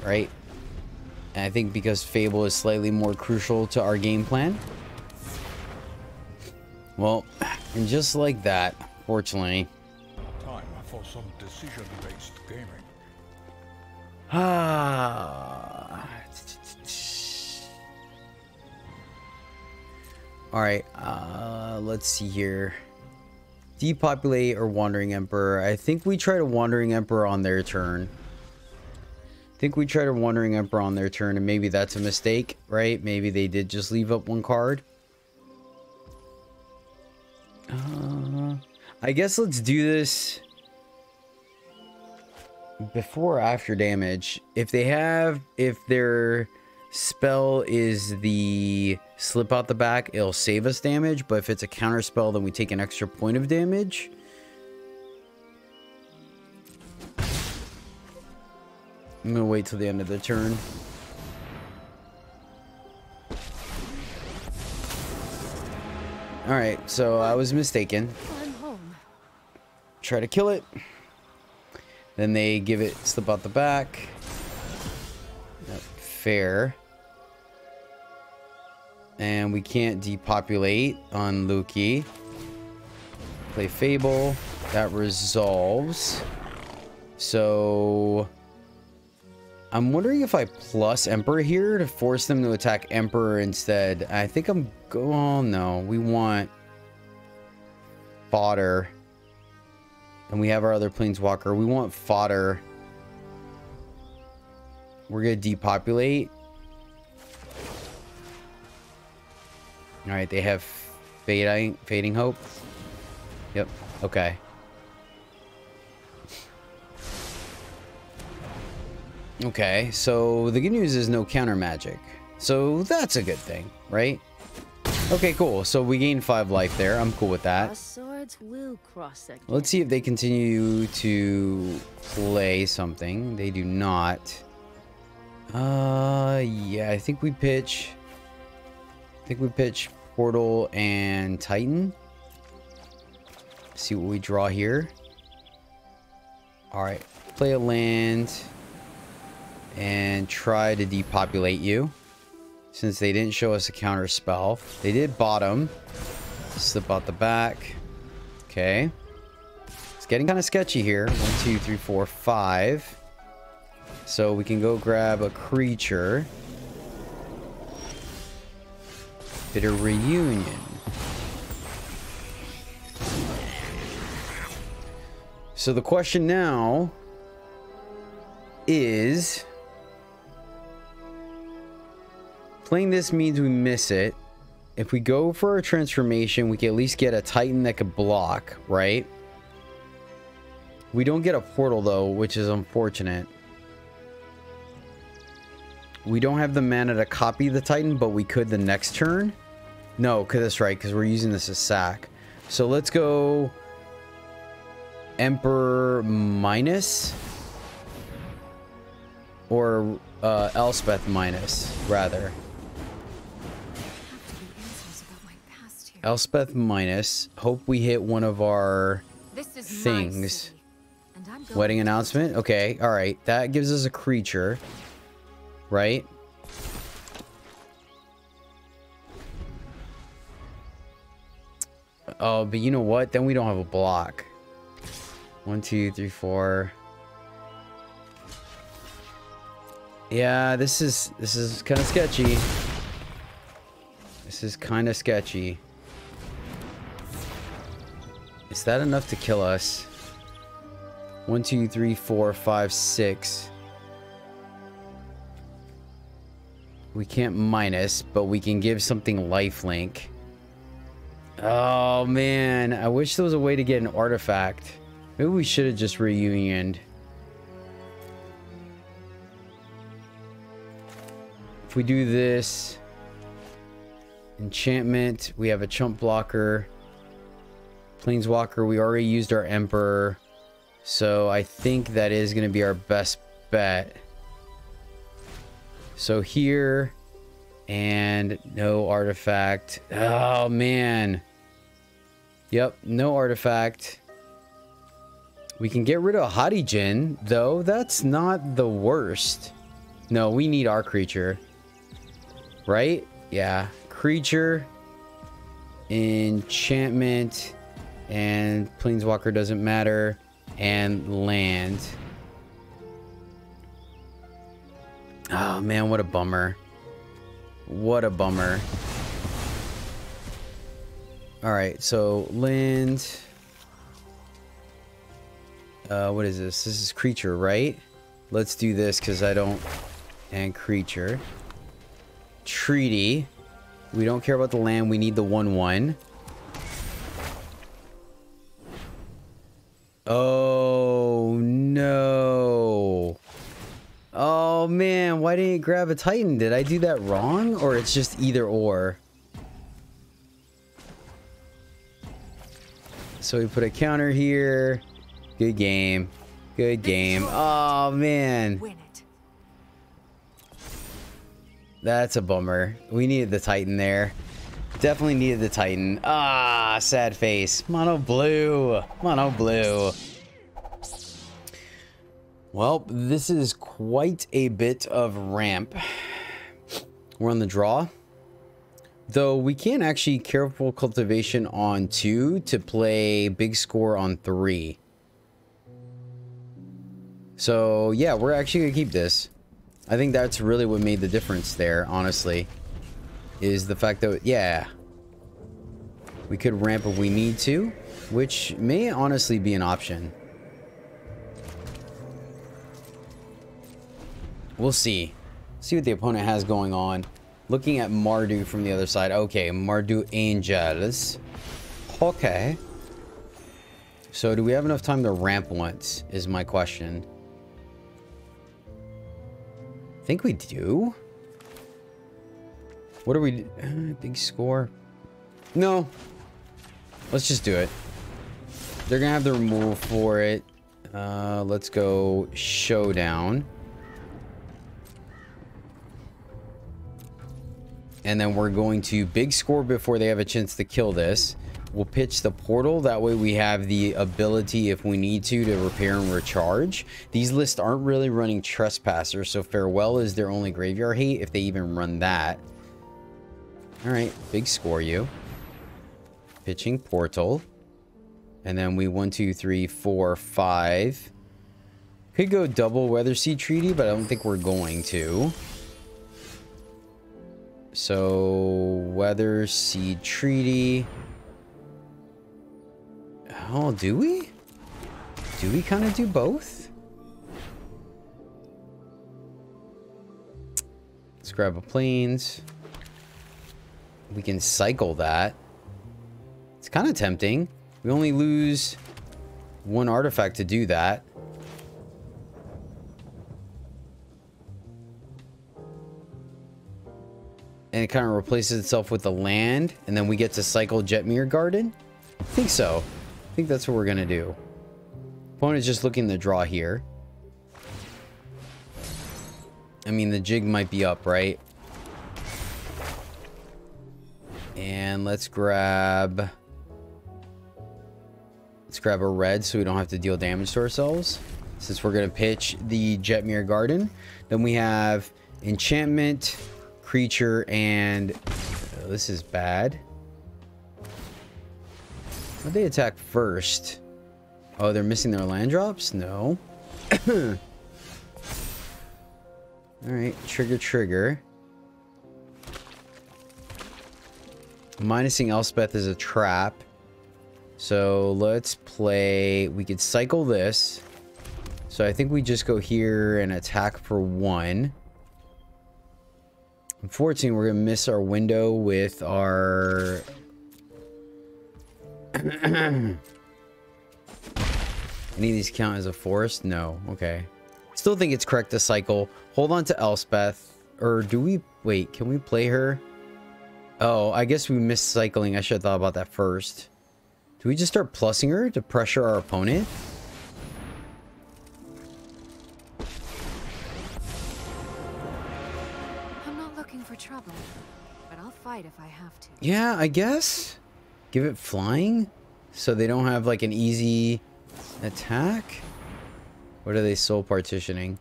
Right. And I think because Fable is slightly more crucial to our game plan. Well, and just like that, fortunately. Time for some decision-based gaming. Alright, let's see here. Depopulate or Wandering Emperor. I think we tried a Wandering Emperor on their turn. And maybe that's a mistake, right? Maybe they did just leave up one card. I guess let's do this before or after damage. If their spell is the slip out the back, it'll save us damage. But if it's a counter spell, then we take an extra point of damage. I'm gonna wait till the end of the turn. Alright, so I was mistaken. I'm home. Try to kill it. Then they give it slip out the back. Yep, fair. And we can't depopulate on Luki. Play Fable. That resolves. So I'm wondering if I plus Emperor here to force them to attack Emperor instead. I think I'm oh no, we want fodder. And we have our other Planeswalker. We want fodder. We're gonna depopulate. Alright, they have fading hope. Yep, okay. Okay, so the good news is no counter magic. So that's a good thing, right? Okay, cool. So we gained 5 life there. I'm cool with that. Our swords will cross again. Let's see if they continue to play something. They do not. Yeah, I think we pitch Portal and Titan. See what we draw here. All right, play a land and try to depopulate you. Since they didn't show us a counter spell. They did bottom. Slip out the back. Okay. It's getting kind of sketchy here. 1, 2, 3, 4, 5. So we can go grab a creature. Bitter Reunion. So the question now is... Playing this means we miss it. If we go for a transformation, we can at least get a Titan that could block, right? We don't get a portal, though, which is unfortunate. We don't have the mana to copy the Titan, but we could the next turn. No, because that's right, because we're using this as sack. So let's go Emperor minus. Or Elspeth minus, rather. Elspeth minus. Hope we hit one of our things. Wedding announcement. Okay. All right. That gives us a creature. Right? Oh, but you know what? Then we don't have a block. 1, 2, 3, 4. Yeah, this is kind of sketchy. This is kind of sketchy. Is that enough to kill us? 1, 2, 3, 4, 5, 6. We can't minus, but we can give something lifelink. Oh man, I wish there was a way to get an artifact. Maybe we should have just reunioned. If we do this enchantment, we have a chump blocker. Planeswalker, we already used our Emperor. So I think that is going to be our best bet. So here, And no artifact. Oh, man. Yep, no artifact. We can get rid of Hadijin, though. That's not the worst. No, we need our creature. Right? Yeah. Creature. Enchantment. And Planeswalker doesn't matter. And land. Oh, man, what a bummer. What a bummer. Alright, so land. What is this? This is creature, right? Let's do this because I don't... And creature. Treaty. We don't care about the land. We need the 1/1. Oh, no. Oh, man. Why didn't it grab a Titan? Did I do that wrong? Or it's just either or? So we put a counter here. Good game. Good game. Oh, man. Win it. That's a bummer. We needed the Titan there. Definitely needed the Titan. Ah, sad face. Mono blue. Mono blue. Well, this is quite a bit of ramp. We're on the draw. Though we can actually careful cultivation on 2 to play big score on 3. So yeah, we're actually gonna keep this. I think that's really what made the difference there, honestly. Is the fact that, yeah, we could ramp if we need to, which may honestly be an option. We'll see. See what the opponent has going on. Looking at Mardu from the other side. Okay, Mardu Angels. Okay. So do we have enough time to ramp once, is my question. I think we do. What are we... big score. No. Let's just do it. They're gonna have the removal for it. Let's go Showdown. And then we're going to big score before they have a chance to kill this. We'll pitch the portal. That way we have the ability, if we need to repair and recharge. These lists aren't really running Trespasser, so Farewell is their only graveyard hate, if they even run that. Alright, big score you. Pitching portal. And then we 1, 2, 3, 4, 5. Could go double Weather Seed Treaty, but I don't think we're going to. So, Weather Seed Treaty. Oh, do we? Do we kind of do both? Let's grab a Plains. We can cycle that. It's kind of tempting. We only lose 1 artifact to do that. And it kind of replaces itself with the land. And then we get to cycle Jetmir Garden. I think so. I think that's what we're going to do. Opponent's just looking to draw here. I mean, the jig might be up, right? And let's grab a red so we don't have to deal damage to ourselves. Since we're going to pitch the Jetmir Garden. Then we have enchantment, creature, and this is bad. Why'd they attack first? Oh, they're missing their land drops? No. Alright, trigger. Minusing Elspeth is a trap. So let's play... We could cycle this. So I think we just go here and attack for 1. Unfortunately, we're going to miss our window with our... Any of these count as a forest? No. Okay. Still think it's correct to cycle. Hold on to Elspeth. Or do we... Wait, can we play her? Oh, I guess we missed cycling. I should have thought about that first. Do we just start plussing her to pressure our opponent? I'm not looking for trouble. fight if I have to. Yeah, I guess. Give it flying so they don't have like an easy attack. What are they soul partitioning?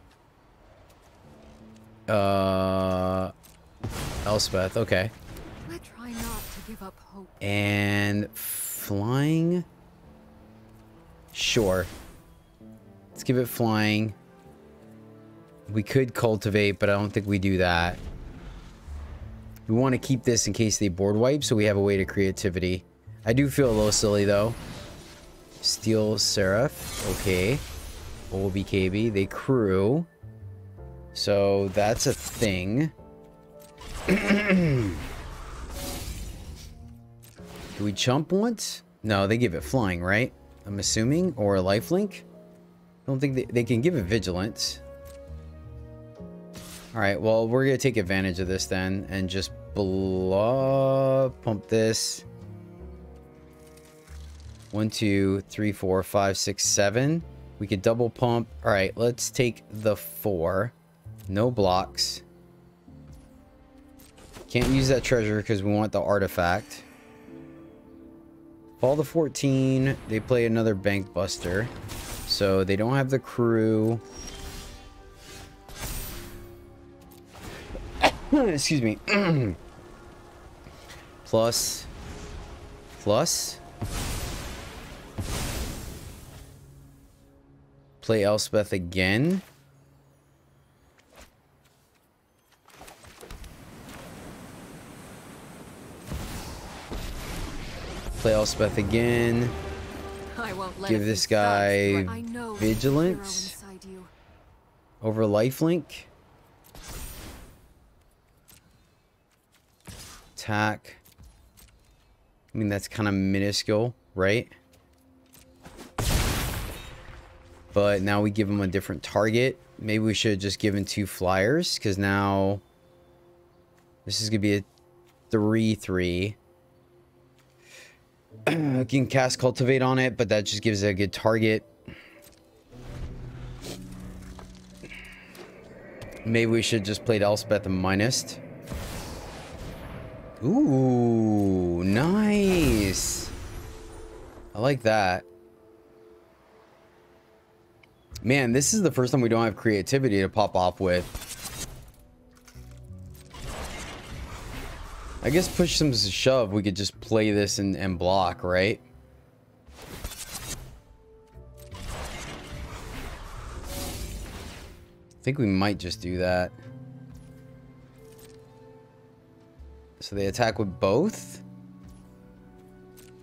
Elspeth, okay. I try not to give up hope. And flying. Sure. Let's give it flying. We could cultivate, but I don't think we do that. We want to keep this in case they board wipe, so we have a way to creativity. I do feel a little silly though. Steel Seraph, okay. Old BKB, they crew. So that's a thing. Do we chump once? No, they give it flying, right? I'm assuming, or a lifelink. I don't think they can give it vigilance. All right, well, we're gonna take advantage of this then and just pump this. 1, 2, 3, 4, 5, 6, 7. We could double pump. All right, let's take the 4. No blocks. Can't use that treasure because we want the artifact. Fall to 14. They play another bank buster. So they don't have the crew. Excuse me. Plus. Play Elspeth again. Play Elspeth again. I won't let Give this guy vigilance over lifelink. Attack. I mean, that's kind of minuscule, right? But now we give him a different target. Maybe we should have just given 2 flyers, because now this is going to be a 3/3. I can cast Cultivate on it, but that just gives it a good target. Maybe we should just played Elspeth and minus. Ooh, nice. I like that. Man, this is the first time we don't have creativity to pop off with. I guess push some to shove, we could just play this and block, right? I think we might just do that. So they attack with both.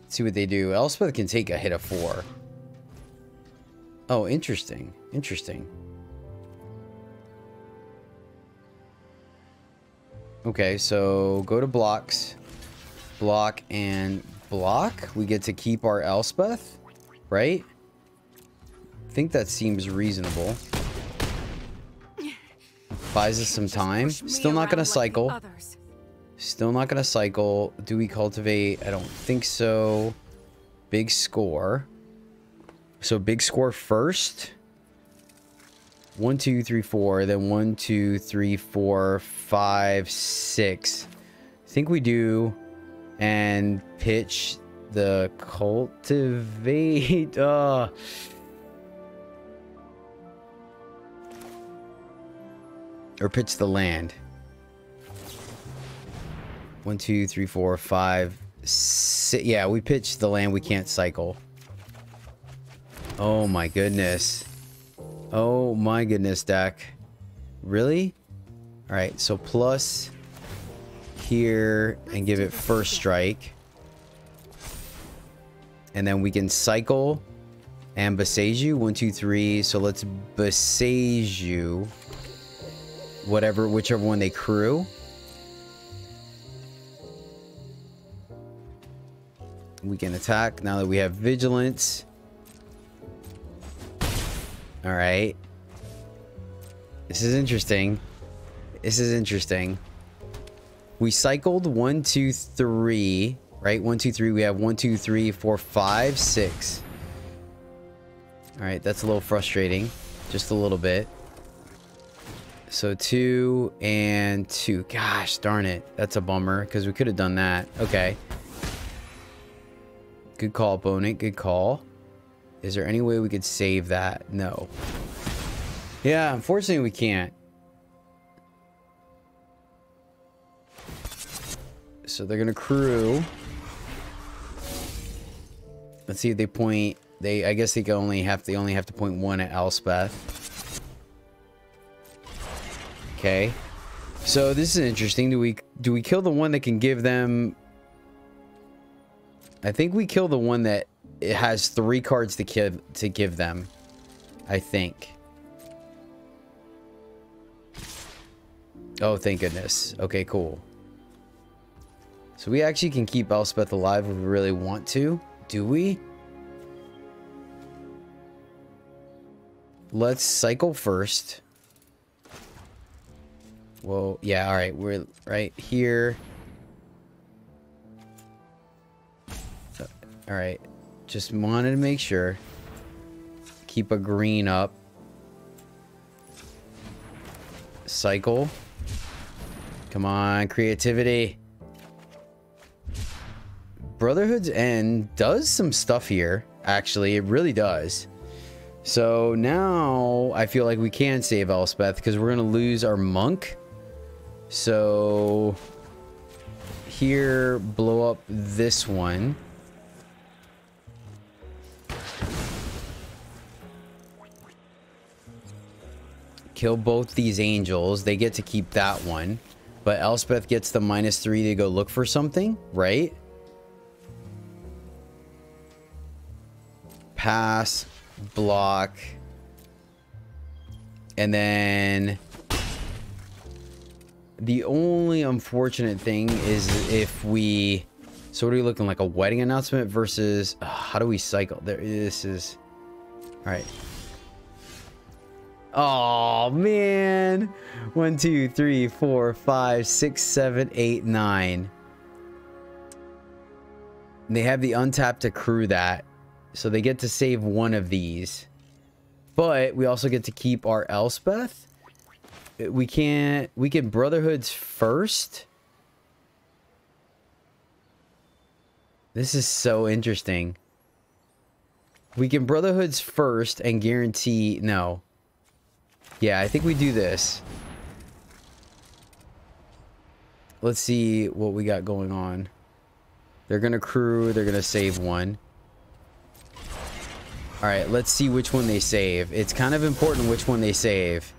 Let's see what they do. Elspeth can take a hit of 4. Oh, interesting. Interesting. Okay, so go to blocks. Block and block. We get to keep our Elspeth, right? I think that seems reasonable. Buys us some time. Still not going to cycle. Still not going to cycle. Do we cultivate? I don't think so. Big score. So big score first. 1, 2, 3, 4. Then 1, 2, 3, 4, 5, 6. I think we do. And pitch the cultivate. Or pitch the land. 1, 2, 3, 4, 5, 6. Yeah, we pitched the land we can't cycle. Oh my goodness. Oh my goodness, deck. Really? Alright, so plus here and give it first strike. And then we can cycle and besiege you. 1, 2, 3. So let's besiege you. Whichever one they crew. We can attack now that we have vigilance. All right. This is interesting. This is interesting. We cycled 1, 2, 3, right? 1, 2, 3. We have 1, 2, 3, 4, 5, 6. All right, that's a little frustrating, just a little bit. So 2 and 2. Gosh darn it. That's a bummer because we could have done that. Okay. Good call, opponent. Good call. Is there any way we could save that? No. Yeah, unfortunately we can't. So they're going to crew. Let's see if they point. I guess they only have to point 1 at Elspeth. Okay. So this is interesting. Do we kill the one that can give them? I think we kill the one that it has 3 cards to give them. I think. Oh, thank goodness. Okay, cool. So we actually can keep Elspeth alive if we really want to. Do we? Let's cycle first. Well, yeah, all right. We're right here. All right. Just wanted to make sure. Keep a green up. Cycle. Come on, creativity. Brotherhood's End does some stuff here. Actually, it really does. So now I feel like we can save Elspeth because we're going to lose our monk. So here, blow up this one. Kill both these angels. They get to keep that one. But Elspeth gets the -3 to go look for something, right? Pass, block. And then the only unfortunate thing is if we... So what are we looking like? A wedding announcement versus... how do we cycle? This is... All right. Oh man. 1, 2, 3, 4, 5, 6, 7, 8, 9. They have the untapped to crew that. So they get to save one of these. But we also get to keep our Elspeth. We can Brotherhoods first. This is so interesting. We can Brotherhoods first and guarantee... No. Yeah, I think we do this. Let's see what we got going on. They're going to crew. They're going to save one. All right, let's see which one they save. It's kind of important which one they save.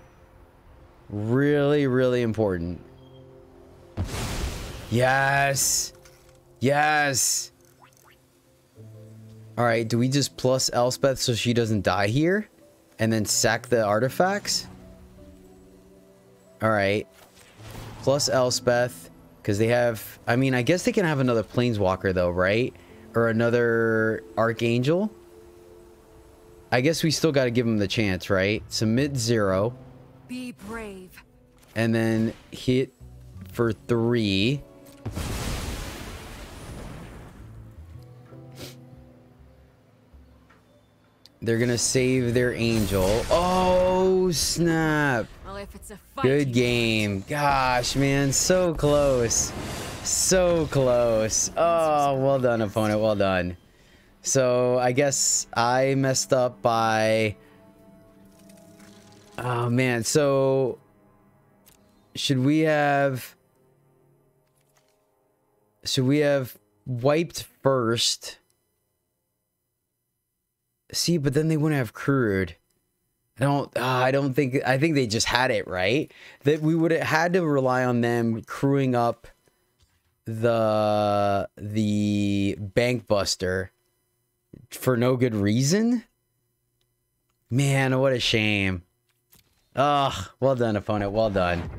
Really, really important. Yes. Yes. All right, do we just plus Elspeth so she doesn't die here? And then sack the artifacts? All right. Plus Elspeth. Because they have... I mean, I guess they can have another Planeswalker, though, right? Or another Archangel. I guess we still got to give them the chance, right? Submit 0. Be brave. And then hit for 3. They're going to save their angel. Oh, snap. Well, if it's a fight, Good game. Gosh, man. So close. So close. Oh, well done, opponent. Well done. So, I guess I messed up by... Oh, man. So, should we have... wiped first? See, but then they wouldn't have crewed. I think they just had it right. That we would have had to rely on them crewing up the bank buster for no good reason. Man, what a shame. Oh, well done, opponent. Well done.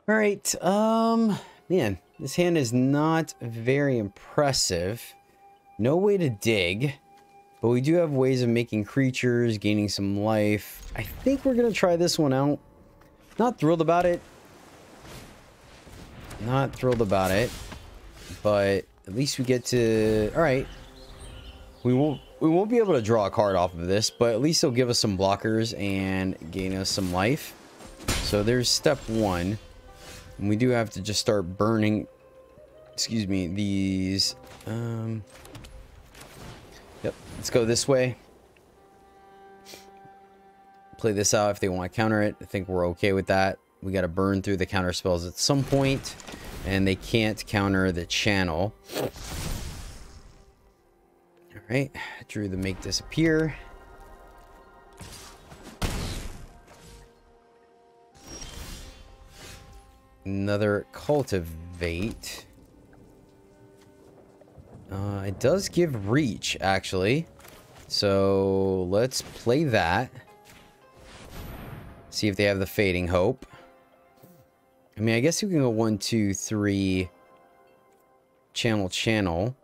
All right. Man, this hand is not very impressive. No way to dig, but we do have ways of making creatures, gaining some life. I think we're going to try this one out. Not thrilled about it. Not thrilled about it, but at least we get to... All right. We won't We won't be able to draw a card off of this, but at least it'll give us some blockers and gain us some life. So there's step 1. And we do have to just start burning, excuse me, these. Yep, let's go this way. Play this out if they want to counter it. I think we're okay with that. We got to burn through the counter spells at some point, and they can't counter the channel. All right, drew the make disappear. Another cultivate. It does give reach, actually. So let's play that. See if they have the fading hope. I mean, I guess you can go 1, 2, 3. Channel.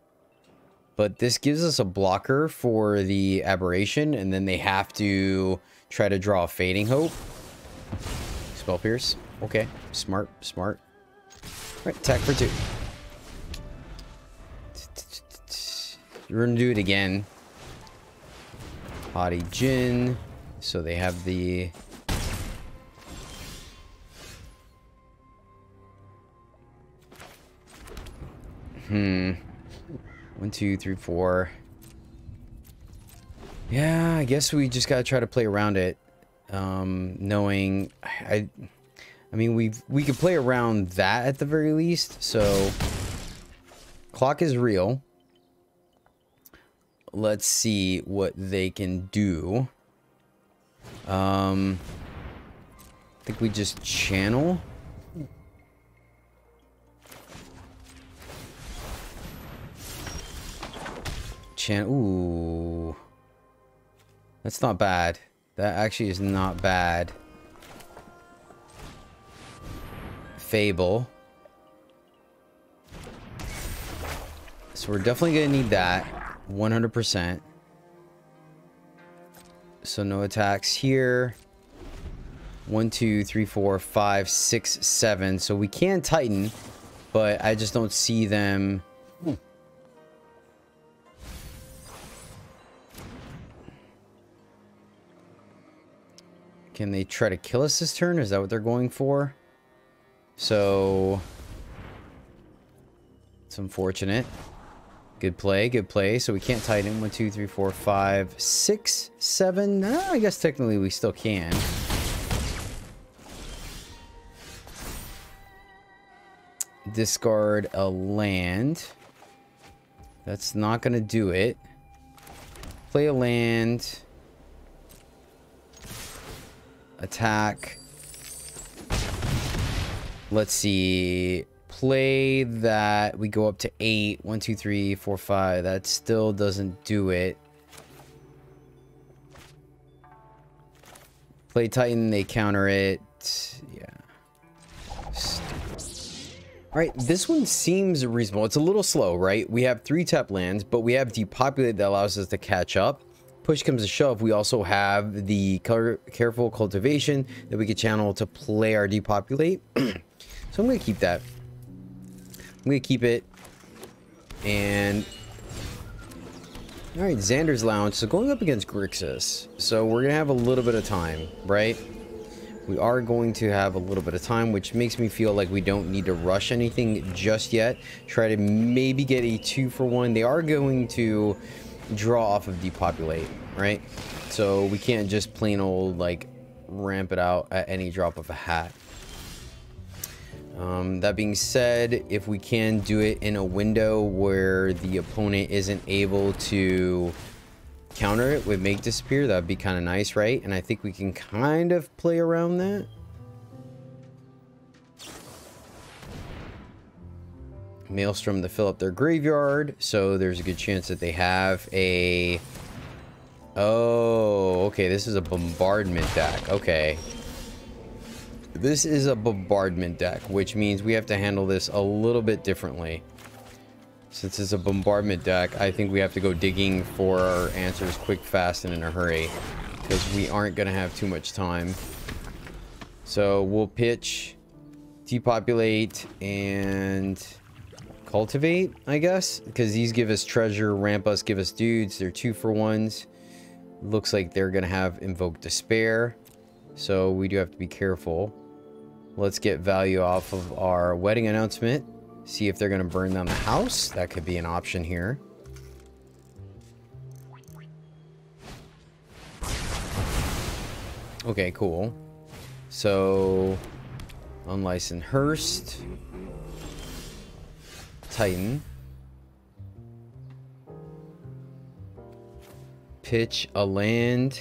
But this gives us a blocker for the aberration. And then they have to try to draw a fading hope. Spell pierce. Okay. Smart. All right, attack for 2. We're gonna do it again. Haughty Jin. So they have the... One, 2, 3, 4. Yeah, I guess we just gotta try to play around it. Knowing... I mean, we could play around that at the very least. So... Clock is real. Let's see what they can do. I think we just channel. Ooh. That's not bad. That actually is not bad. Fable. So we're definitely gonna need that. 100%. So no attacks here. 1, 2, 3, 4, 5, 6, 7. So we can Titan, but I just don't see them. Can they try to kill us this turn? Is that what they're going for? So it's unfortunate. Good play. So we can't Titan. 1, 2, 3, 4, 5, 6, 7. I guess technically we still can. Discard a land. That's not gonna do it. Play a land. Attack. Let's see. Play that. We go up to 8. 1, 2, 3, 4, 5. That still doesn't do it. Play Titan. They counter it. Yeah. Alright, this one seems reasonable. It's a little slow, right? We have 3 tap lands, but we have Depopulate that allows us to catch up. Push comes to shove, we also have the Careful Cultivation that we can channel to play our Depopulate. So I'm going to keep that. I'm going to keep it. And... Alright, Xander's Lounge. So going up against Grixis. So we're going to have a little bit of time, right? We are going to have a little bit of time, which makes me feel like we don't need to rush anything just yet. Try to maybe get a 2-for-1. They are going to draw off of Depopulate, right? So we can't just plain old, like, ramp it out at any drop of a hat. That being said, if we can do it in a window where the opponent isn't able to counter it with Make Disappear, that'd be kind of nice, right? And I think we can kind of play around that. Maelstrom to fill up their graveyard, so there's a good chance that they have a... Oh, okay, this is a bombardment deck. Okay. This is a bombardment deck, which means we have to handle this a little bit differently. Since it's a bombardment deck, I think we have to go digging for our answers quick, fast, and in a hurry. Because we aren't going to have too much time. So we'll pitch, Depopulate, and cultivate, I guess, because these give us treasure, ramp us, give us dudes. They're 2-for-1s. Looks like they're gonna have invoke despair, so we do have to be careful. Let's get value off of our wedding announcement. See if they're gonna burn down the house. That could be an option here. Okay, cool. So unlicensed Hearst, Titan, pitch a land,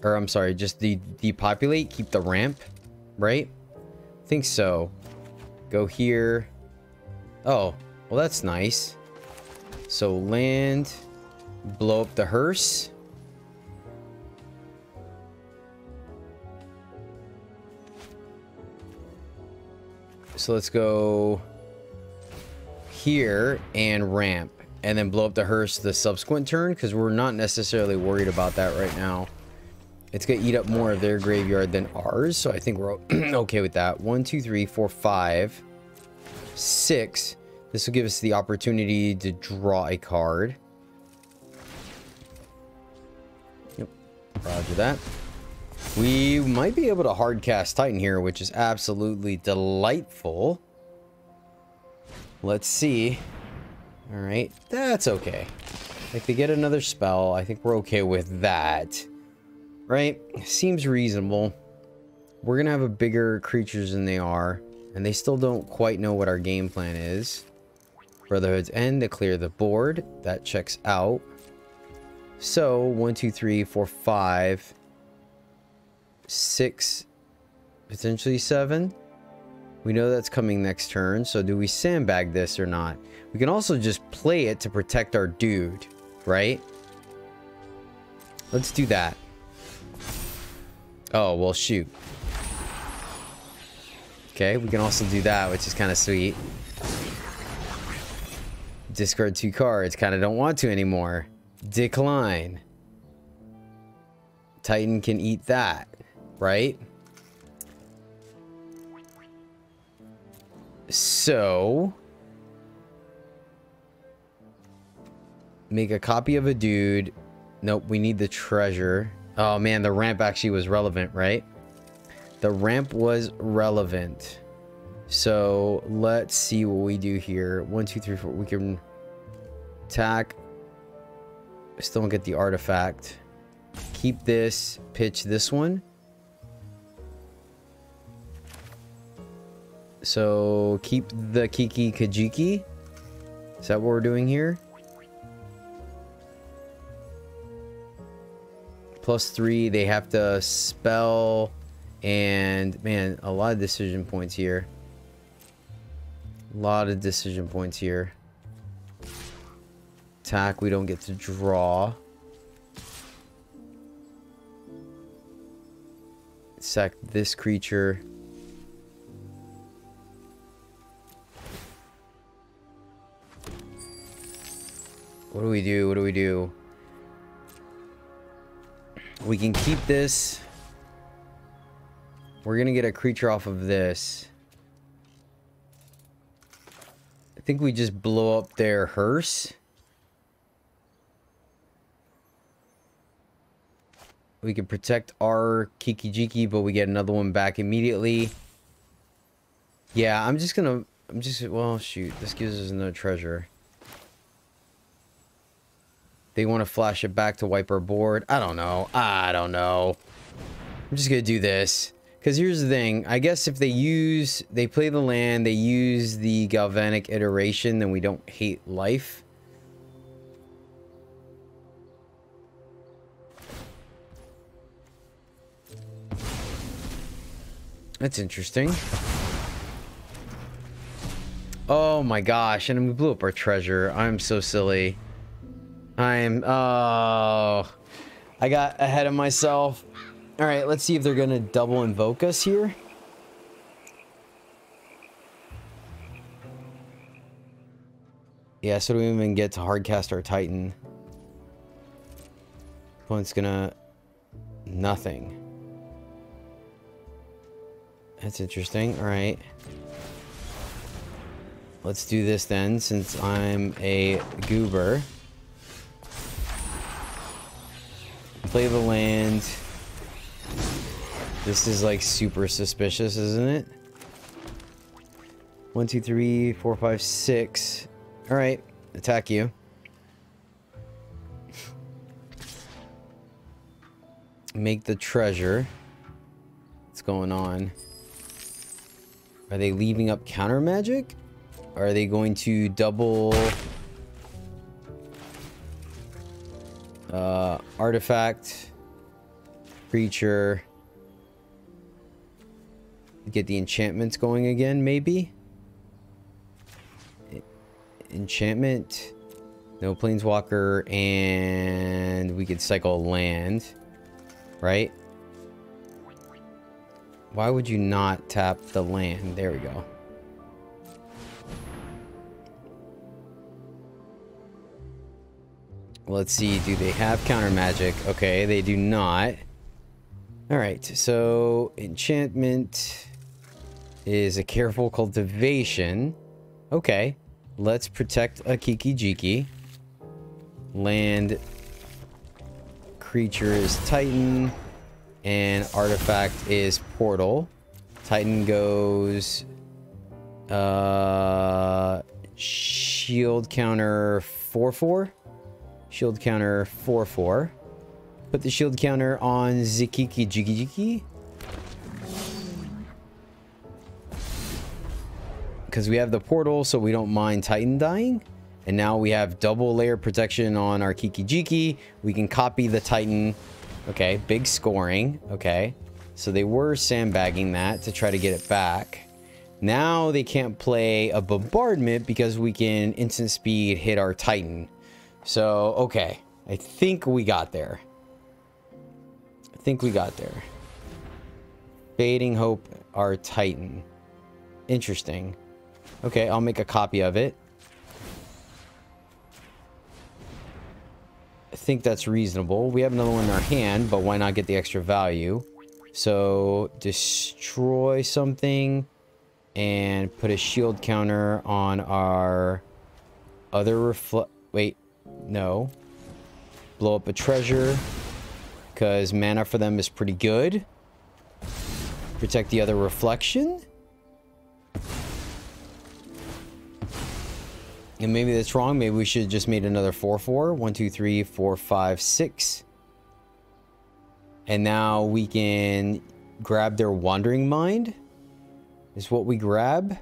or I'm sorry, just depopulate, keep the ramp, right? I think so. Go here. Oh, well, that's nice. So land, blow up the hearse. So let's go here and ramp, and then blow up the hearse the subsequent turn, because we're not necessarily worried about that right now. It's gonna eat up more of their graveyard than ours, so I think we're okay with that. 1, 2, 3, 4, 5, 6. This will give us the opportunity to draw a card. Yep, roger that. We might be able to hardcast Titan here, which is absolutely delightful. Let's see. All right, that's okay. If they get another spell, I think we're okay with that. Right? Seems reasonable. We're gonna have a bigger creatures than they are, and they still don't quite know what our game plan is. Brotherhood's End to clear the board. That checks out. So 1, 2, 3, 4, 5, 6, potentially 7. We know that's coming next turn, so do we sandbag this or not? We can also just play it to protect our dude, right? Let's do that. Oh, well, shoot. Okay, we can also do that, which is kind of sweet. Discard 2 cards. Kind of don't want to anymore. Decline. Titan can eat that, right? So make a copy of a dude. Nope, we need the treasure. Oh man, the ramp actually was relevant, right? The ramp was relevant. So let's see what we do here. 1, 2, 3, 4. We can attack. Still don't get the artifact. Keep this. Pitch this one. So keep the Kiki Kajiki. Is that what we're doing here? +3. They have to spell. And man, a lot of decision points here. A lot of decision points here. Attack, we don't get to draw. Sack this creature. What do we do? What do we do? We can keep this. We're gonna get a creature off of this. I think we just blow up their hearse. We can protect our Kikijiki, but we get another one back immediately. Yeah, well, shoot. This gives us no treasure. They want to flash it back to wipe our board. I don't know. I'm just gonna do this. Because here's the thing. I guess if they play the land, they use the galvanic iteration, then we don't hate life. That's interesting. Oh my gosh, and we blew up our treasure. I'm so silly. Oh, I got ahead of myself. All right, let's see if they're gonna double invoke us here. Yeah, so we don't even get to hardcast our Titan. Opponent's gonna... nothing. That's interesting. All right. let's do this then, since I'm a goober. Play the land. This is like super suspicious, isn't it? 1, 2, 3, 4, 5, 6. All right, attack you. Make the treasure. What's going on? Are they leaving up counter magic? Are they going to double artifact, creature, get the enchantments going again, maybe? Enchantment, no planeswalker, and we could cycle land, right? Why would you not tap the land? There we go. Let's see, do they have counter magic? Okay, they do not. Alright, so enchantment is a careful cultivation. Okay, let's protect a Kiki-Jiki. Land creature is Titan, and artifact is Portal. Titan goes shield counter 4/4. Shield counter 4/4. Put the shield counter on Zikiki-Jiki. Because we have the portal, so we don't mind Titan dying. And now we have double layer protection on our Kiki-Jiki. We can copy the Titan. Okay, big scoring. Okay, so they were sandbagging that to try to get it back. Now they can't play a bombardment because we can instant speed hit our Titan. So, okay. I think we got there. Fading Hope, our Titan. Interesting. Okay, I'll make a copy of it. I think that's reasonable. We have another one in our hand, but why not get the extra value? So, destroy something and put a shield counter on our other wait. No. Blow up a treasure. Because mana for them is pretty good. Protect the other reflection. And maybe that's wrong. Maybe we should have just made another 4/4. 1, 2, 3, 4, 5, 6. And now we can grab their Wandering Mind. Is what we grab.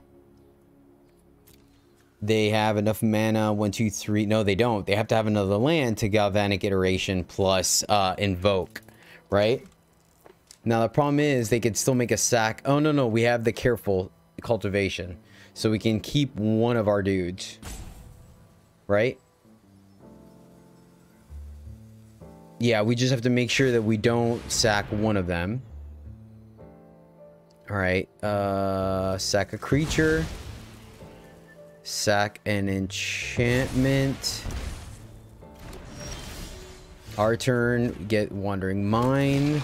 They have enough mana. 1, 2, 3. No, they don't. They have to have another land to Galvanic Iteration plus Invoke, right? Now, the problem is they could still make a sack. Oh, no. We have the Careful Cultivation. So we can keep one of our dudes. Right? Yeah, we just have to make sure that we don't sack one of them. Alright. Sack a creature. Sack an enchantment. Our turn, get Wandering Mind.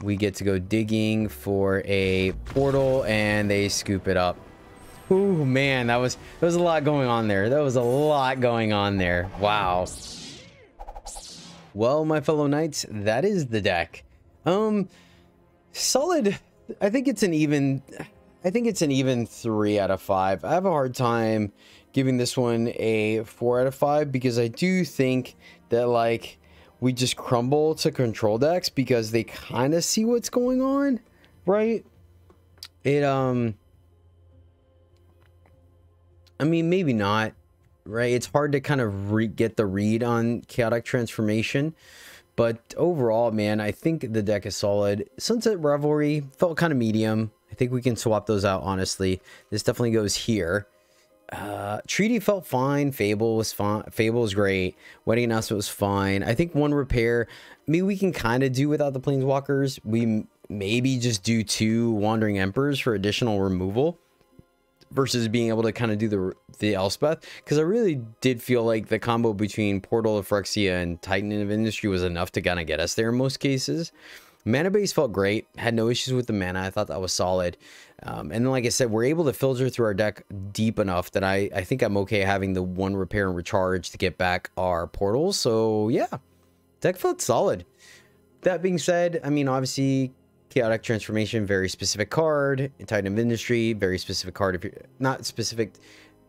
We get to go digging for a portal, and they scoop it up. Ooh, man, there was a lot going on there. Wow. Well, my fellow knights, that is the deck. Solid. I think it's an even 3 out of 5. I have a hard time giving this one a 4 out of 5 because I do think that, like, we just crumble to control decks because they kind of see what's going on, right? I mean, maybe not, right? It's hard to kind of get the read on Chaotic Transformation. But overall, man, I think the deck is solid. Sunset Revelry felt kind of medium. I think we can swap those out, honestly. This definitely goes here. Treaty felt fine. Fable was fine. Fable was great. Wedding Announcement was fine. I think one repair, I mean, we can kind of do without the Planeswalkers. We maybe just do 2 Wandering Emperors for additional removal versus being able to kind of do the Elspeth, because I really did feel like the combo between Portal of Phyrexia and Titan of Industry was enough to kind of get us there in most cases. Mana base felt great. Had no issues with the mana. I thought that was solid. And then, like I said, we're able to filter through our deck deep enough that I think I'm okay having the 1 repair and recharge to get back our portals. So yeah, deck felt solid. That being said, I mean, obviously, Chaotic Transformation, very specific card. Titan of Industry, very specific card. If you're not specific,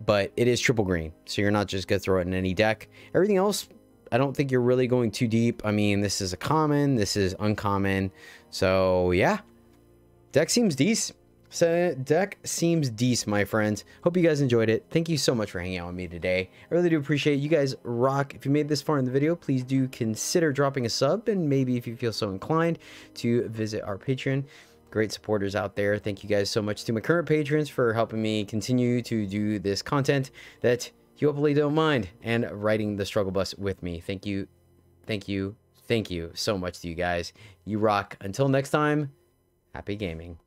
but it is triple green, so you're not just gonna throw it in any deck. Everything else, I don't think you're really going too deep. I mean, this is a common, this is uncommon. So yeah, deck seems decent. So deck seems decent, my friends. Hope you guys enjoyed it. Thank you so much for hanging out with me today. I really do appreciate it. You guys rock. If you made this far in the video, please do consider dropping a sub, and maybe if you feel so inclined to visit our Patreon. Great supporters out there. Thank you guys so much to my current patrons for helping me continue to do this content that you hopefully don't mind, and riding the struggle bus with me. Thank you. Thank you. Thank you so much to you guys. You rock. Until next time, happy gaming.